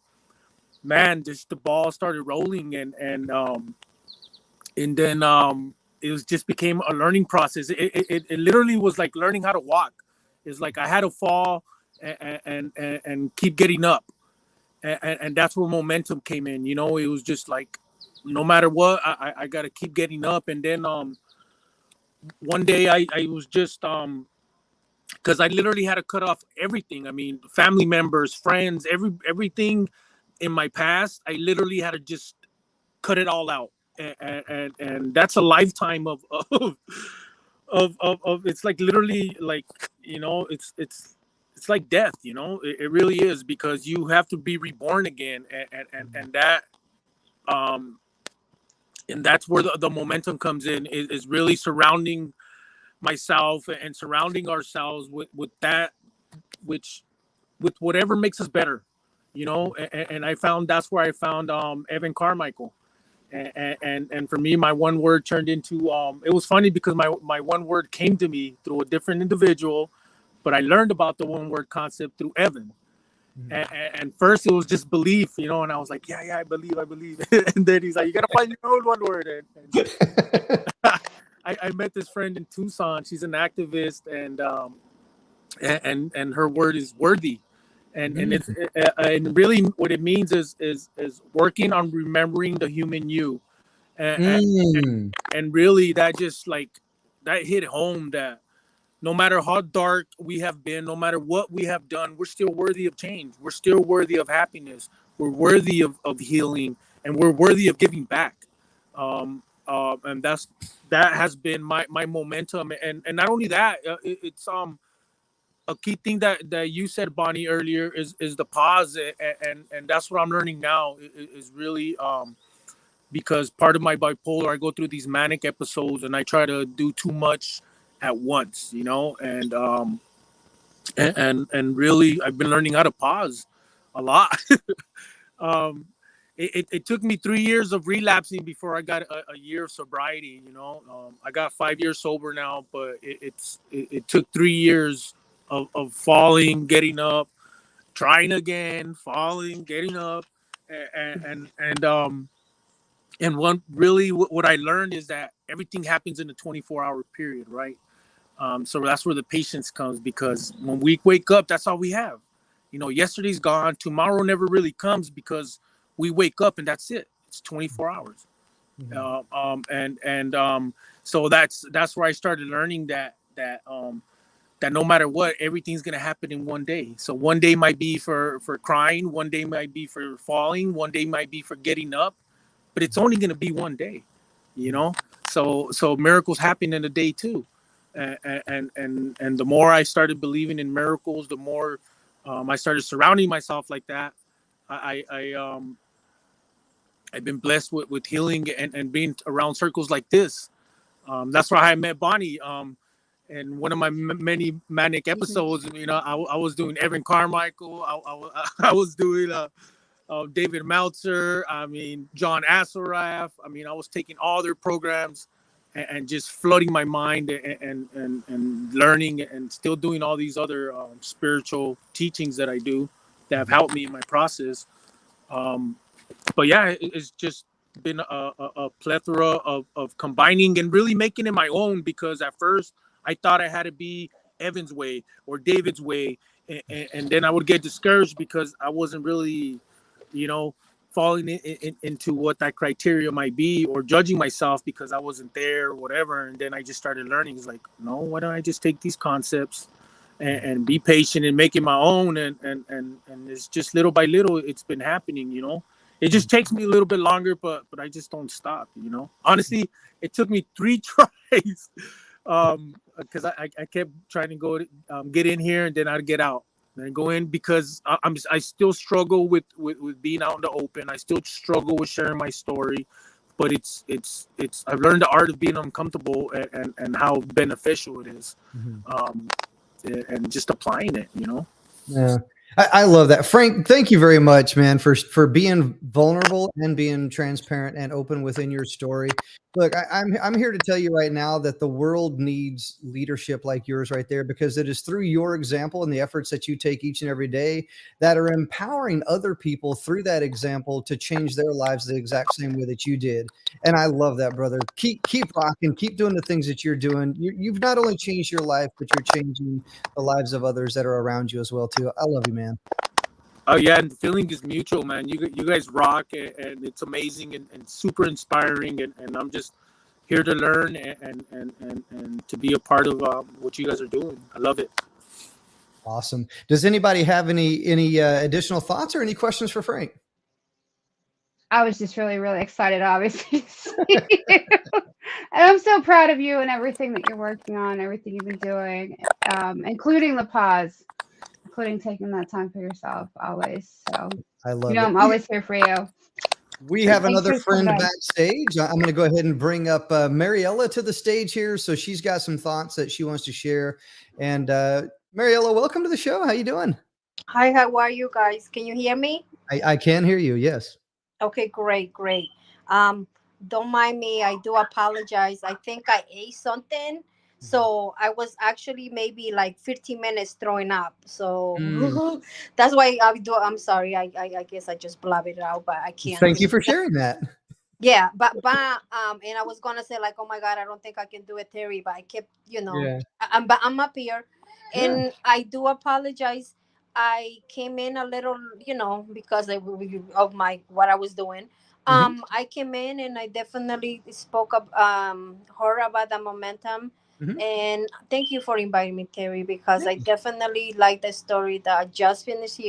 man, just the ball started rolling, and then it was just became a learning process. It literally was like learning how to walk. It's like I had to fall and keep getting up, and that's where momentum came in. You know, it was just like no matter what, I got to keep getting up. And then one day I was just because I literally had to cut off everything. I mean, family members, friends, everything in my past. I literally had to just cut it all out, and that's a lifetime of it's like literally like, you know, it's like death, you know. It really is, because you have to be reborn again, and that and that's where the momentum comes in, is really surrounding myself and surrounding ourselves with that, which with whatever makes us better, you know. And I found that's where I found Evan Carmichael. And for me, my one word turned into it was funny because my one word came to me through a different individual, but I learned about the one word concept through Evan. And first it was just belief, you know, and I was like, yeah, I believe. And then he's like, you gotta find your own one word. And I met this friend in Tucson. She's an activist, and her word is worthy. And it's and really what it means is working on remembering the human you, and really that just like that hit home, that no matter how dark we have been, no matter what we have done, we're still worthy of change. We're still worthy of happiness. We're worthy of healing, and we're worthy of giving back. And that has been my momentum. And not only that, it's a key thing that you said, Bonnie, earlier is the pause, and that's what I'm learning now is really because part of my bipolar, I go through these manic episodes and I try to do too much at once, you know, and really I've been learning how to pause a lot. It took me 3 years of relapsing before I got a year of sobriety, you know. I got 5 years sober now, but it took 3 years of falling, getting up, trying again, falling, getting up, and one really what I learned is that everything happens in a 24-hour period, right? So that's where the patience comes, because when we wake up, that's all we have. You know, yesterday's gone, tomorrow never really comes, because we wake up and that's it. It's 24 hours. So that's where I started learning that no matter what, everything's gonna happen in one day. So one day might be for crying, one day might be for falling, one day might be for getting up, but it's only gonna be one day, you know. So miracles happen in a day too, and the more I started believing in miracles, the more I started surrounding myself like that. I've been blessed with healing and being around circles like this. That's why I met Bonnie. And one of my many manic episodes, you know, I was doing Evan Carmichael. I was doing David Meltzer. I mean, John Assaraf. I mean, I was taking all their programs and just flooding my mind and learning, and still doing all these other spiritual teachings that I do that have helped me in my process. But yeah, it's just been a plethora of combining and really making it my own, because at first I thought I had to be Evan's way or David's way. And then I would get discouraged because I wasn't really, you know, falling into what that criteria might be, or judging myself because I wasn't there or whatever. And then I just started learning. It's like, no, why don't I just take these concepts and be patient and make it my own? And it's just little by little, it's been happening, you know. It just takes me a little bit longer, but I just don't stop, you know. Honestly, it took me 3 tries. Because I kept trying to go get in here, and then I'd get out, and go in, because I still struggle with being out in the open. I still struggle with sharing my story, but it's I've learned the art of being uncomfortable and how beneficial it is, and just applying it, you know. Yeah. I love that, Frank. Thank you very much, man, for being vulnerable and being transparent and open within your story. Look, I'm here to tell you right now that the world needs leadership like yours right there, because it is through your example and the efforts that you take each and every day that are empowering other people through that example to change their lives the exact same way that you did. And I love that, brother. Keep rocking, keep doing the things that you're doing. You've not only changed your life, but you're changing the lives of others that are around you as well too. I love you, man. Oh yeah, and the feeling is mutual, man. You guys rock, and it's amazing and super inspiring, and I'm just here to learn and to be a part of what you guys are doing. I love it. Awesome. Does anybody have any additional thoughts or any questions for Frank? I was just really, really excited, obviously, to see you. And I'm so proud of you and everything that you're working on, everything you've been doing, including the pause, including taking that time for yourself always. So, I love it. I'm always here for you. We have Thanks another for coming friend on. backstage. I'm going to go ahead and bring up Mariella to the stage here. So she's got some thoughts that she wants to share. And Mariella, welcome to the show. How you doing? Hi, how are you guys? Can you hear me? I can hear you. Yes. Okay, great, great. Um, don't mind me. I do apologize. I think I ate something. So I was actually maybe like 15 minutes throwing up. So Mm. that's why I'm sorry. I guess I just blab it out, but I can't. Thank you for sharing that. Yeah, but and I was gonna say like, oh my God, I don't think I can do it, Terry. But I kept, Yeah. but I'm up here, Yeah. and I do apologize. I came in a little, because of my what I was doing. Mhm. I came in and I definitely spoke up, her about the momentum, Mhm. and thank you for inviting me, Terry, because I definitely like the story that I just finished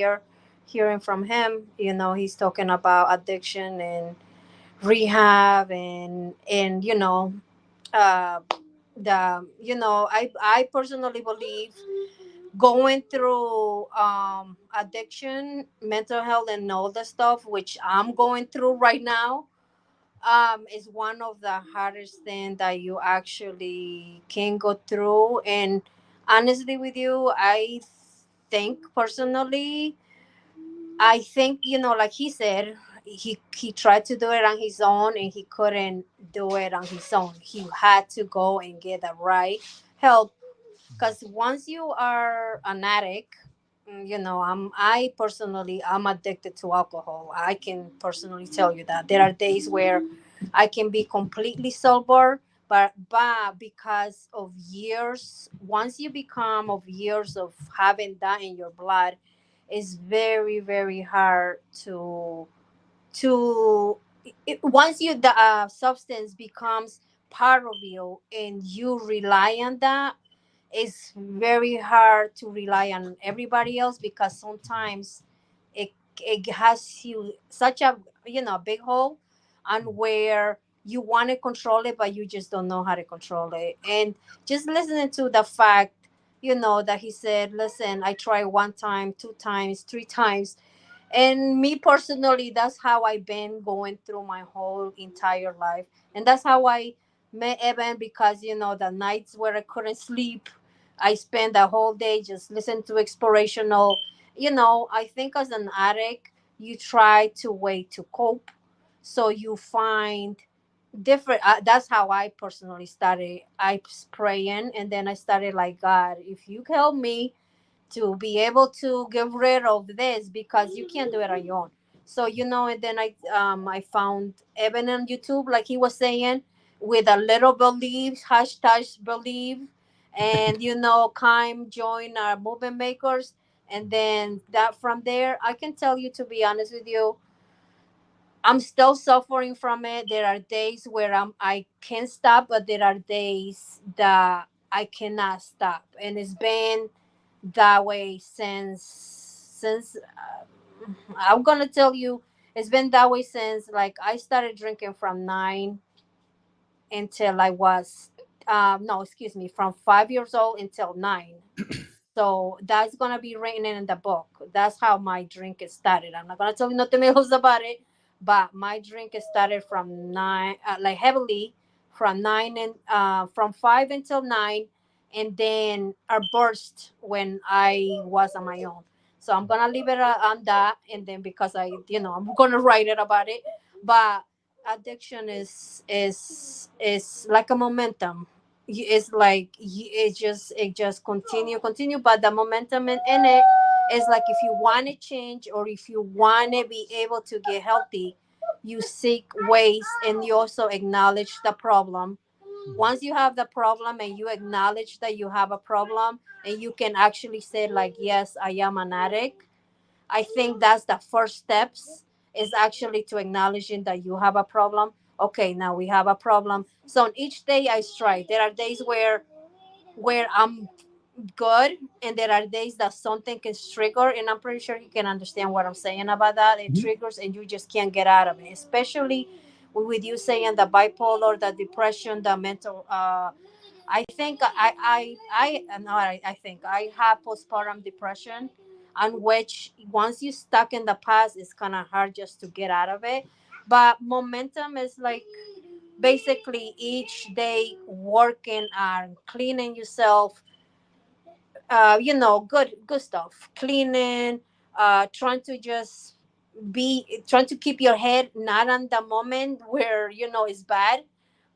hearing from him. He's talking about addiction and rehab and uh I personally believe going through addiction, mental health, and all the stuff which I'm going through right now is one of the hardest thing that you actually can go through. And honestly with you, think personally I think, like he said, he tried to do it on his own and he couldn't do it on his own. He had to go and get the right help, because once you are an addict, I'm addicted to alcohol. I can personally tell you that there are days where I can be completely sober, but because of years, once you become of years of having that in your blood, it's very very hard to once the substance becomes part of you and you rely on that, it's very hard to rely on everybody else, because sometimes it has you such a big hole, and where you want to control it but you just don't know how to control it. And just listening to the fact, that he said, listen, I tried one time, two times, three times. And me personally, that's how I've been going through my whole entire life. And that's how I met Evan, because the nights where I couldn't sleep, I spent the whole day just listening to explorational. I think as an addict, you try to way to cope. So you find different that's how I personally started. I was praying, and then I started like, God, if you help me to be able to get rid of this, because you can't do it on your own. So and then I found Evan on YouTube, like he was saying, with a little believe, hashtag believe, and Kime join our movement makers. And then that from there, I can tell you, to be honest with you, I'm still suffering from it. There are days where I can stop, but there are days that I cannot stop, and it's been that way since I'm gonna tell you, it's been that way since, like, I started drinking from 9 until I was no, excuse me, from 5 years old until 9. So that's gonna be written in the book. That's how my drink is started. I'm not gonna tell you nothing else about it, but my drink is started from 9, like heavily, from 9 and from 5 until 9, and then a burst when I was on my own. So I'm gonna leave it on that, and then because I'm gonna write it about it. But addiction is like a momentum. It's like it just continue, but the momentum in it is like if you want to change or if you want to be able to get healthy, you seek ways and you also acknowledge the problem. Once you have the problem and you acknowledge that you have a problem and you can actually say like, yes, I am an addict. I think that's the first steps, is actually to acknowledging that you have a problem. Okay, now we have a problem. So on each day I strive. There are days where I'm good, and there are days that something can trigger, and I'm pretty sure you can understand what I'm saying about that. It Mhm. triggers and you just can't get out of it, especially with you saying the bipolar, the depression, the mental I think I think I have postpartum depression, on which once you stuck in the past, it's kind of hard just to get out of it. But momentum is like basically each day working on cleaning yourself, good stuff, cleaning, trying to just be trying to keep your head not on the moment where it's bad,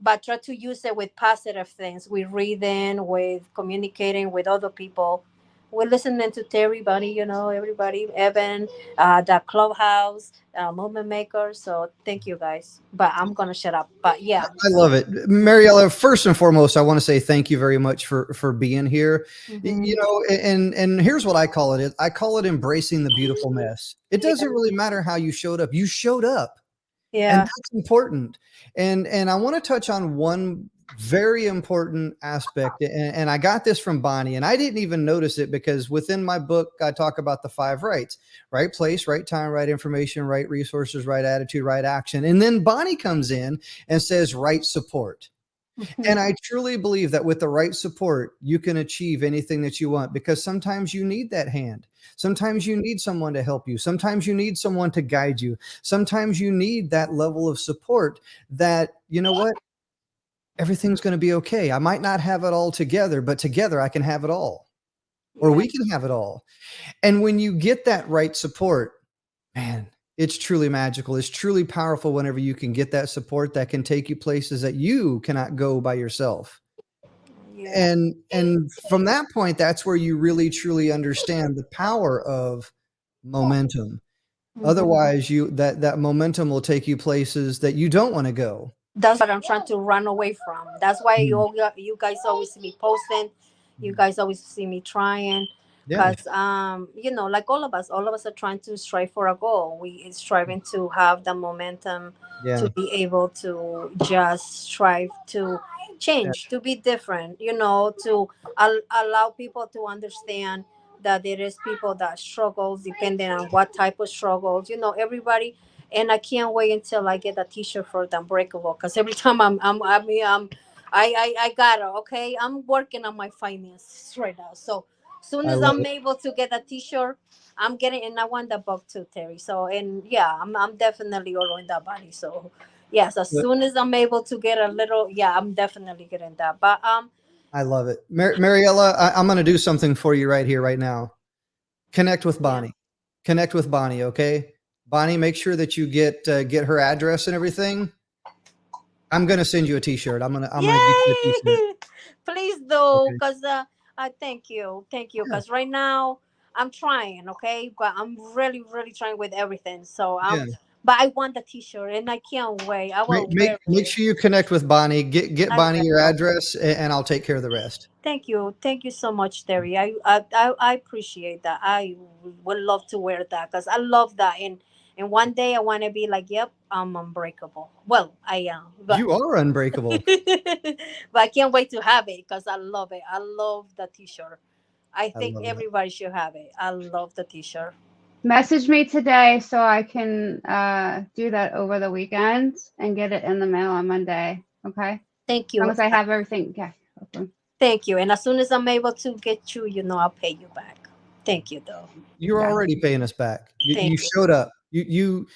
but try to use it with positive things, with reading, with communicating with other people. We're listening to Terry, Bunny, everybody, Evan, the Clubhouse, Movement Maker. So thank you guys. But I'm gonna shut up. But yeah. I love it. Mariella, first and foremost, I want to say thank you very much for being here. Mhm. You know, and here's what I call it. I call it embracing the beautiful mess. It doesn't really matter how you showed up. You showed up. And Yeah. that's important. And I want to touch on one very important aspect. And I got this from Bonnie, and I didn't even notice it because within my book, I talk about the 5 rights: right place, right time, right information, right resources, right attitude, right action. And then Bonnie comes in and says, right support. And I truly believe that with the right support, you can achieve anything that you want, because sometimes you need that hand. Sometimes you need someone to help you. Sometimes you need someone to guide you. Sometimes you need that level of support that, you know what, everything's going to be okay. I might not have it all together, but together I can have it all, or Yeah. we can have it all. And when you get that right support, man, it's truly magical. It's truly powerful whenever you can get that support that can take you places that you cannot go by yourself. Yeah. And from that point, that's where you really truly understand the power of momentum. Mhm. Otherwise, that momentum will take you places that you don't want to go. That's what I'm trying to run away from. That's why Mm, you guys always see me posting. You guys always see me trying, yeah, because like all of us are trying to strive for a goal. We is striving to have the momentum yeah, to be able to just strive to yeah. change, to be different. To allow people to understand that there is people that struggles depending on what type of struggles. Everybody. And I can't wait until I get a T-shirt for the Unbreakable, because every time I got it. Okay, I'm working on my finances right now. So soon I as love I'm it. able to get a T-shirt, I'm getting, and I want the book too, Terry. So, and yeah, I'm definitely ordering that body. So yes, as But soon as I'm able to get a little, yeah, I'm definitely getting that. But I love it. Mariella, I'm going to do something for you right here, right now. Connect with yeah, Bonnie. Connect with Bonnie, okay? Bonnie, make sure that you get her address and everything. I'm going to send you a T-shirt. I'm going to get you a T-shirt. yay! Please do, Okay. cause I thank you, cause right now I'm trying, okay, but I'm really, really trying with everything. So Yeah. but I want the T-shirt, and I can't wait. I Make will make wear make it. sure you connect with Bonnie. Get I Bonnie your will. address, and I'll take care of the rest. Thank you so much, Terry. I appreciate that. I would love to wear that, cause I love that, and one day I want to be like, yep, I'm unbreakable. Well, I am, but You are unbreakable. but I can't wait to have it because I love it. I love the T-shirt. I I think love that. everybody should have it. I love the T-shirt. Message me today so I can do that over the weekend and get it in the mail on Monday. Okay. As Thank long you. as I have everything. Yeah. Okay. Thank you. And as soon as I'm able to get you, I'll pay you back. Thank you, though. You're Yeah. already paying us back. Thank You you. showed up. You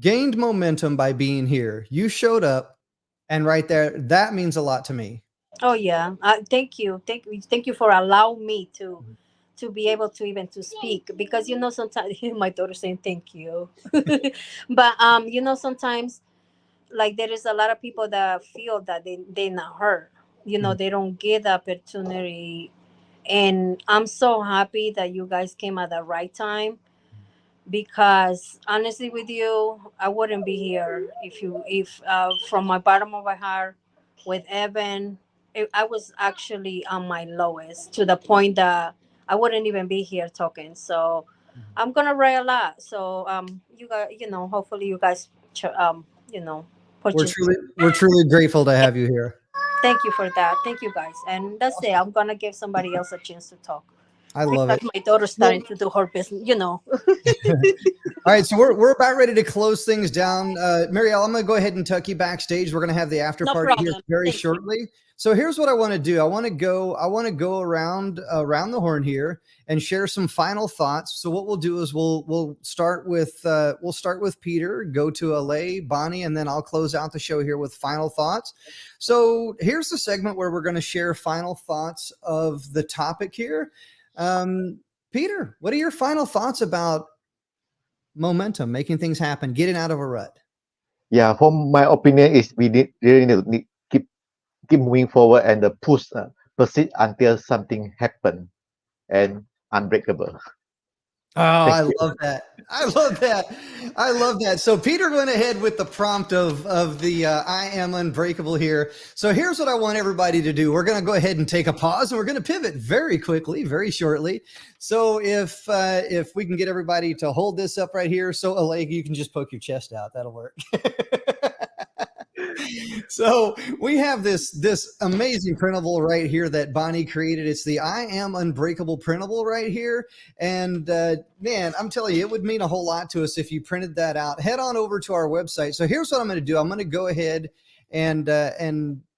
gained momentum by being here. You showed up, and right there, that means a lot to me. Oh yeah. Thank you. Thank you for allowing me to be able to even to speak, because sometimes my daughter saying thank you. But sometimes, like, there is a lot of people that feel that they're not heard. They don't get the opportunity, and I'm so happy that you guys came at the right time, because honestly with you, I wouldn't be here if from my bottom of my heart, with Evan, I was actually on my lowest, to the point that I wouldn't even be here talking. So I'm gonna write a lot. So you guys, hopefully you guys We're purchase. truly grateful to have you here. Thank you for that. Thank you guys. And that's it. I'm gonna give somebody else a chance to talk. I love it. Because my daughter's starting to do her business. All right, so we're about ready to close things down. Marielle, I'm going to go ahead and tuck you backstage. We're going to have the after No party here problem. very Thank you. shortly. So here's what I want to do. I want to go around the horn here and share some final thoughts. So what we'll do is we'll start with Peter, go to Alay, Bonnie, and then I'll close out the show here with final thoughts. So here's the segment where we're going to share final thoughts of the topic here. Peter, what are your final thoughts about momentum, making things happen, getting out of a rut? Yeah, from my opinion is we really need to keep moving forward and persist until something happen and unbreakable. Oh, I love that. I love that. I love that. So Peter went ahead with the prompt of the I am unbreakable here. So here's what I want everybody to do. We're going to go ahead and take a pause, and we're going to pivot very quickly, very shortly. So if we can get everybody to hold this up right here. So Alay, you can just poke your chest out. That'll work. So we have this amazing printable right here that Bonnie created. It's the I Am Unbreakable printable right here. And man, I'm telling you, it would mean a whole lot to us if you printed that out. Head on over to our website. So here's what I'm going to do. I'm going to go ahead and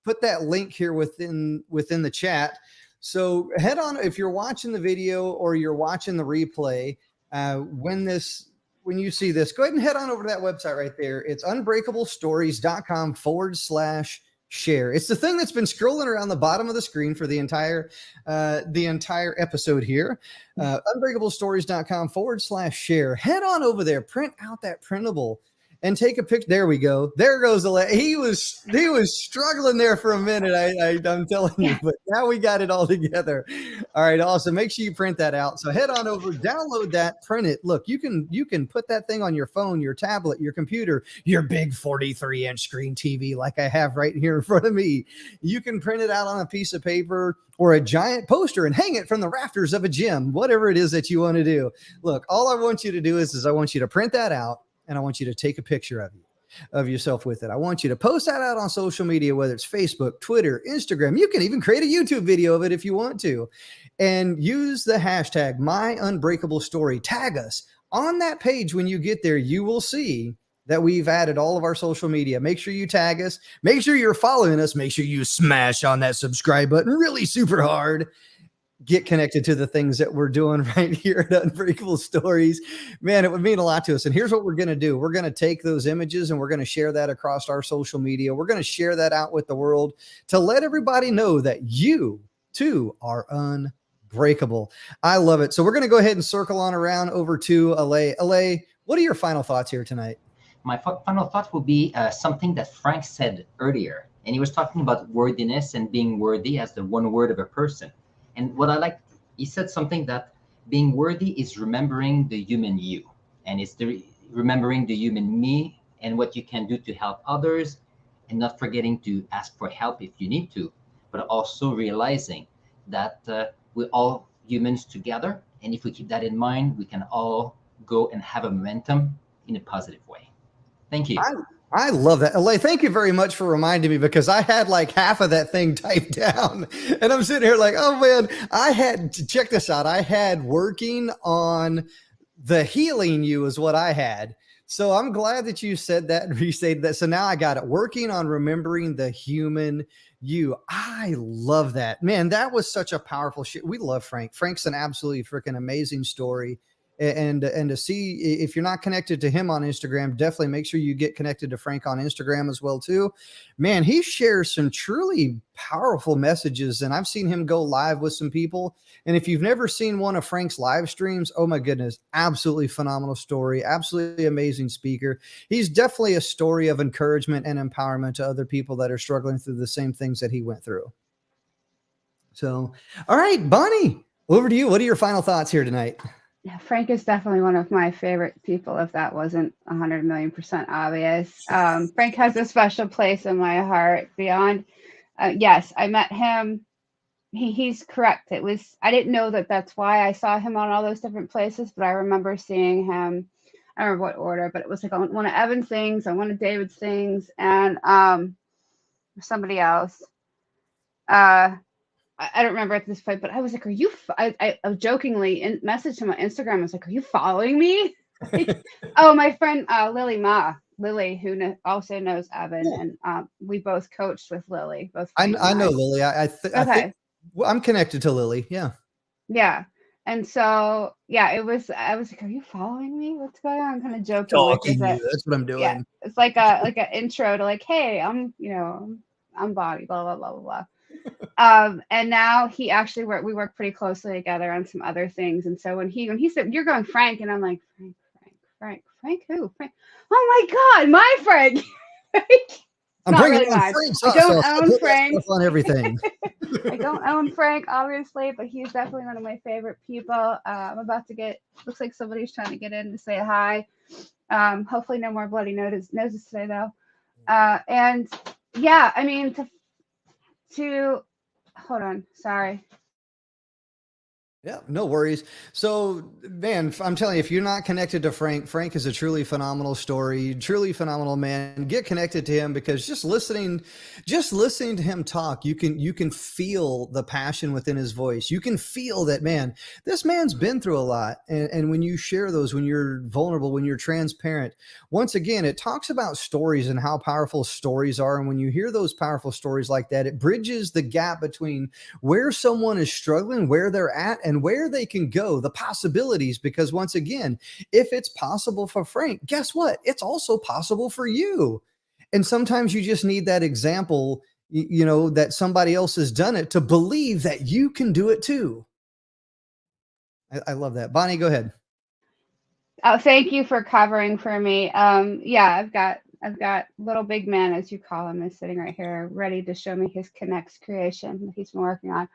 put that link here within the chat. So head on, if you're watching the video or you're watching the replay, when you see this, go ahead and head on over to that website right there. It's unbreakablestories.com/share. It's the thing that's been scrolling around the bottom of the screen for the entire episode here. Unbreakablestories.com/share. Head on over there, print out that printable and take a picture. There we go. There goes the. He was struggling there for a minute. I'm telling you, but now we got it all together. All right, awesome. Make sure you print that out. So head on over, download that, print it. Look, you can put that thing on your phone, your tablet, your computer, your big 43-inch screen TV, like I have right here in front of me. You can print it out on a piece of paper or a giant poster and hang it from the rafters of a gym. Whatever it is that you want to do. Look, all I want you to do is I want you to print that out. And I want you to take a picture of yourself with it. I want you to post that out on social media, whether it's Facebook, Twitter, Instagram. You can even create a YouTube video of it if you want to, and use the hashtag #MyUnbreakableStory. Tag us on that page. When you get there, you will see that we've added all of our social media. Make sure you tag us. Make sure you're following us. Make sure you smash on that subscribe button really super hard. Get connected to the things that we're doing right here at Unbreakable Stories. Man, it would mean a lot to us. And here's what we're going to do. We're going to take those images and we're going to share that across our social media. We're going to share that out with the world to let everybody know that you too are unbreakable. I love it. So we're going to go ahead and circle on around over to Alay. Alay, what are your final thoughts here tonight? My final thought will be something that Frank said earlier. And he was talking about worthiness and being worthy as the one word of a person. And what I like, he said something that being worthy is remembering the human you, and it's remembering the human me and what you can do to help others, and not forgetting to ask for help if you need to, but also realizing that we're all humans together. And if we keep that in mind, we can all go and have a momentum in a positive way. Thank you. I love that. Alay, thank you very much for reminding me, because I had like half of that thing typed down and I'm sitting here like, oh man, check this out. I had working on the healing you is what I had. So I'm glad that you said that and restated that. So now I got it, working on remembering the human you. I love that, man. That was such a powerful shit. We love Frank. Frank's an absolutely freaking amazing story. and to see if you're not connected to him on Instagram, definitely make sure you get connected to Frank on Instagram as well too. Man, he shares some truly powerful messages, and I've seen him go live with some people. And if you've never seen one of Frank's live streams, oh my goodness, absolutely phenomenal story, absolutely amazing speaker. He's definitely a story of encouragement and empowerment to other people that are struggling through the same things that he went through. So, all right, Bonnie, over to you. What are your final thoughts here tonight? Yeah, Frank is definitely one of my favorite people, if that wasn't 100,000,000% obvious. Frank has a special place in my heart beyond. Yes, I met him. He's correct. I didn't know that that's why I saw him on all those different places, but I remember seeing him. I don't remember what order, but it was like on one of Evan's things, on one of David's things, and somebody else. I don't remember at this point, but I was like, "Are you?" I jokingly messaged him on Instagram. I was like, "Are you following me?" Oh, my friend Lily, who also knows Evan, and we both coached with Lily. Both. I know Lily. I think I'm connected to Lily. Yeah. Yeah. And so, yeah, I was like, "Are you following me? What's going on?" Kind of joking. That's what I'm doing. Yeah, it's like an intro to like, "Hey, I'm Bonnie, blah blah blah blah blah." And now we work pretty closely together on some other things. And so when he said, "You're going Frank," and I'm like, Frank who? Frank? Oh my God, my Frank. I'm bringing really on Frank. I don't own Frank on everything. I don't own Frank, obviously, but he's definitely one of my favorite people. I'm about to looks like somebody's trying to get in to say hi. Hopefully no more bloody noses today though. And yeah, I mean, to hold on, sorry. Yeah, no worries. So, man, I'm telling you, if you're not connected to Frank is a truly phenomenal story, truly phenomenal man. Get connected to him, because just listening to him talk, you can feel the passion within his voice. You can feel that, man, this man's been through a lot. And when you share those, when you're vulnerable, when you're transparent, once again, it talks about stories and how powerful stories are. And when you hear those powerful stories like that, it bridges the gap between where someone is struggling, where they're at, and where they can go, the possibilities. Because once again, if it's possible for Frank, guess what? It's also possible for you. And sometimes you just need that example, that somebody else has done it, to believe that you can do it too. I love that. Bonnie, go ahead. Oh, thank you for covering for me. Yeah, I've got little big man, as you call him, is sitting right here, ready to show me his Connects creation that he's been working on.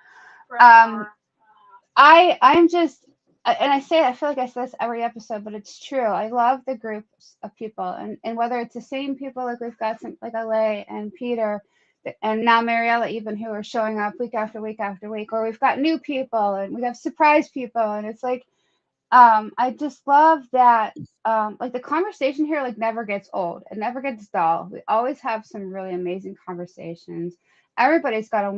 I'm just, and I feel like I say this every episode, but it's true. I love the groups of people, and whether it's the same people, like we've got some like Ale and Peter, and now Mariella, even, who are showing up week after week after week, or we've got new people and we have surprise people, and it's like, I just love that. Like the conversation here, like, never gets old. It never gets dull. We always have some really amazing conversations. Everybody's got a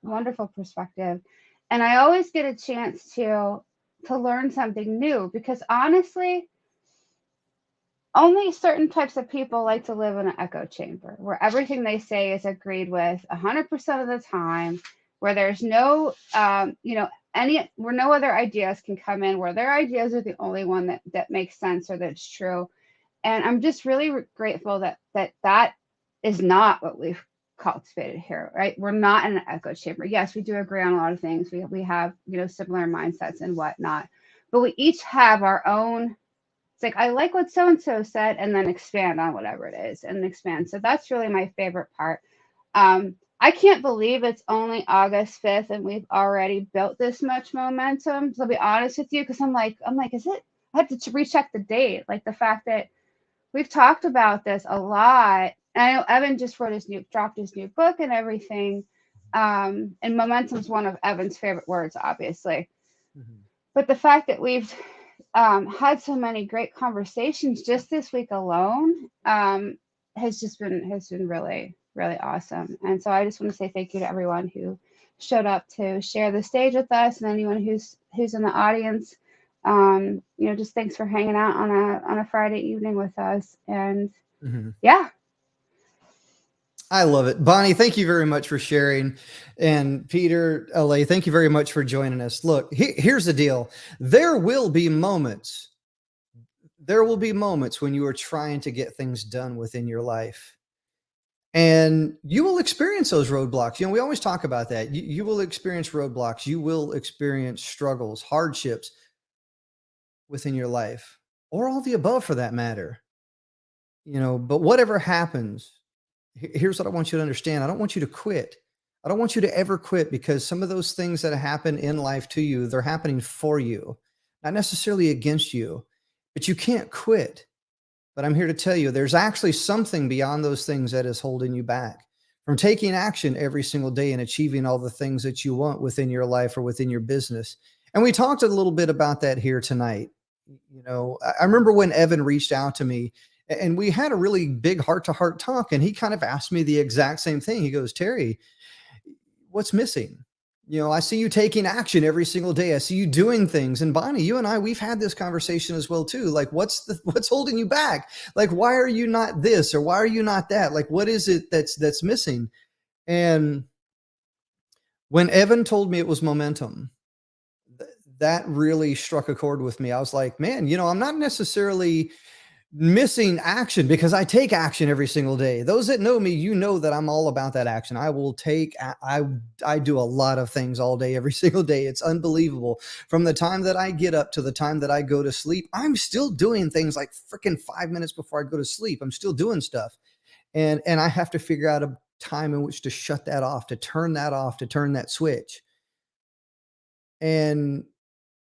wonderful perspective. And I always get a chance to learn something new, because honestly, only certain types of people like to live in an echo chamber where everything they say is agreed with 100% of the time, where there's no, where no other ideas can come in, where their ideas are the only one that makes sense or that's true. And I'm just really grateful that is not what we've cultivated here, right? We're not in an echo chamber. Yes, we do agree on a lot of things. We have, similar mindsets and whatnot, but we each have our own. It's like, I like what so-and-so said, and then expand on whatever it is and expand. So that's really my favorite part. I can't believe it's only August 5th and we've already built this much momentum. So I'll be honest with you, because I'm like, is it? I had to recheck the date. Like the fact that we've talked about this a lot. And I know Evan just dropped his new book and everything. And momentum's one of Evan's favorite words, obviously. Mm-hmm. But the fact that we've had so many great conversations just this week alone has been really, really awesome. And so I just want to say thank you to everyone who showed up to share the stage with us, and anyone who's in the audience. Just thanks for hanging out on a Friday evening with us. And yeah. I love it. Bonnie, thank you very much for sharing. And Peter, LA, thank you very much for joining us. Look, here's the deal. There will be moments. There will be moments when you are trying to get things done within your life. And you will experience those roadblocks. We always talk about that. You will experience roadblocks. You will experience struggles, hardships within your life, or all the above for that matter. But whatever happens, here's what I want you to understand. I don't want you to quit. I don't want you to ever quit, because some of those things that happen in life to you, they're happening for you, not necessarily against you, but you can't quit. But I'm here to tell you, there's actually something beyond those things that is holding you back from taking action every single day and achieving all the things that you want within your life or within your business. And we talked a little bit about that here tonight. I remember when Evan reached out to me, and we had a really big heart-to-heart talk, and he kind of asked me the exact same thing. He goes, Terry, what's missing? I see you taking action every single day. I see you doing things. And Bonnie, you and I, we've had this conversation as well too. Like, what's holding you back? Like, why are you not this, or why are you not that? Like, what is it that's missing? And when Evan told me it was momentum, that really struck a chord with me. I was like, man, I'm not necessarily missing action, because I take action every single day. Those that know me, that I'm all about that action. I will take, I do a lot of things all day, every single day. It's unbelievable. From the time that I get up to the time that I go to sleep, I'm still doing things like freaking 5 minutes before I go to sleep. I'm still doing stuff. And I have to figure out a time in which to shut that off, to turn that off, to turn that switch. And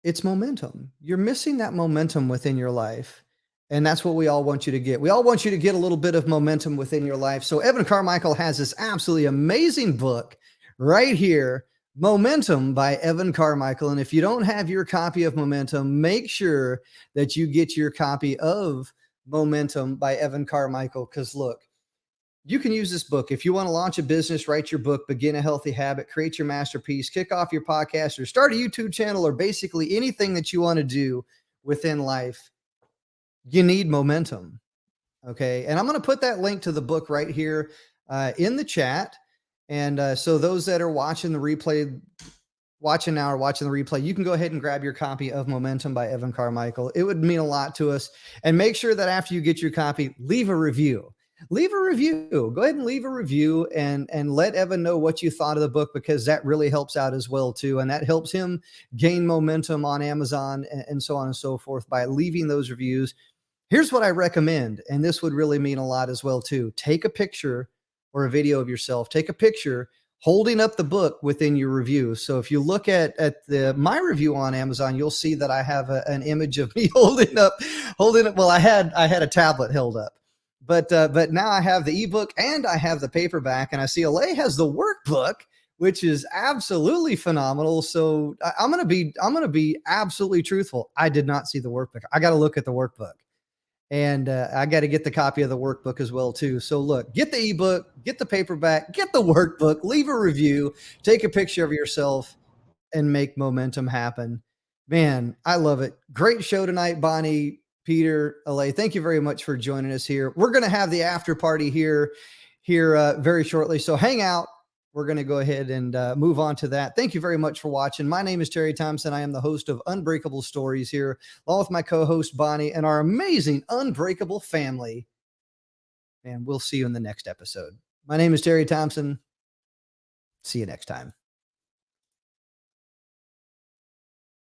it's momentum. You're missing that momentum within your life. And that's what we all want you to get. We all want you to get a little bit of momentum within your life. So Evan Carmichael has this absolutely amazing book right here, Momentum by Evan Carmichael. And if you don't have your copy of Momentum, make sure that you get your copy of Momentum by Evan Carmichael. Because look, you can use this book if you want to launch a business, write your book, begin a healthy habit, create your masterpiece, kick off your podcast, or start a YouTube channel, or basically anything that you want to do within life. You need momentum. Okay. And I'm going to put that link to the book right here in the chat. And so those that are watching the replay, watching now or watching the replay, you can go ahead and grab your copy of Momentum by Evan Carmichael. It would mean a lot to us. And make sure that after you get your copy, leave a review. Leave a review. Go ahead and leave a review and let Evan know what you thought of the book, because that really helps out as well too. And that helps him gain momentum on Amazon and so on and so forth by leaving those reviews. Here's what I recommend, and this would really mean a lot as well too. Take a picture or a video of yourself. Take a picture holding up the book within your review. So if you look at my review on Amazon, you'll see that I have an image of me holding up. Well, I had a tablet held up, but now I have the ebook and I have the paperback, and I see LA has the workbook, which is absolutely phenomenal. So I'm going to be absolutely truthful. I did not see the workbook. I got to look at the workbook. And I got to get the copy of the workbook as well too. So look, get the ebook, get the paperback, get the workbook, leave a review, take a picture of yourself, and make momentum happen. Man, I love it. Great show tonight, Bonnie, Peter, LA. Thank you very much for joining us here. We're going to have the after party here very shortly. So hang out. We're going to go ahead and move on to that. Thank you very much for watching. My name is Terry Thompson. I am the host of Unbreakable Stories here, along with my co-host Bonnie and our amazing Unbreakable family. And we'll see you in the next episode. My name is Terry Thompson. See you next time.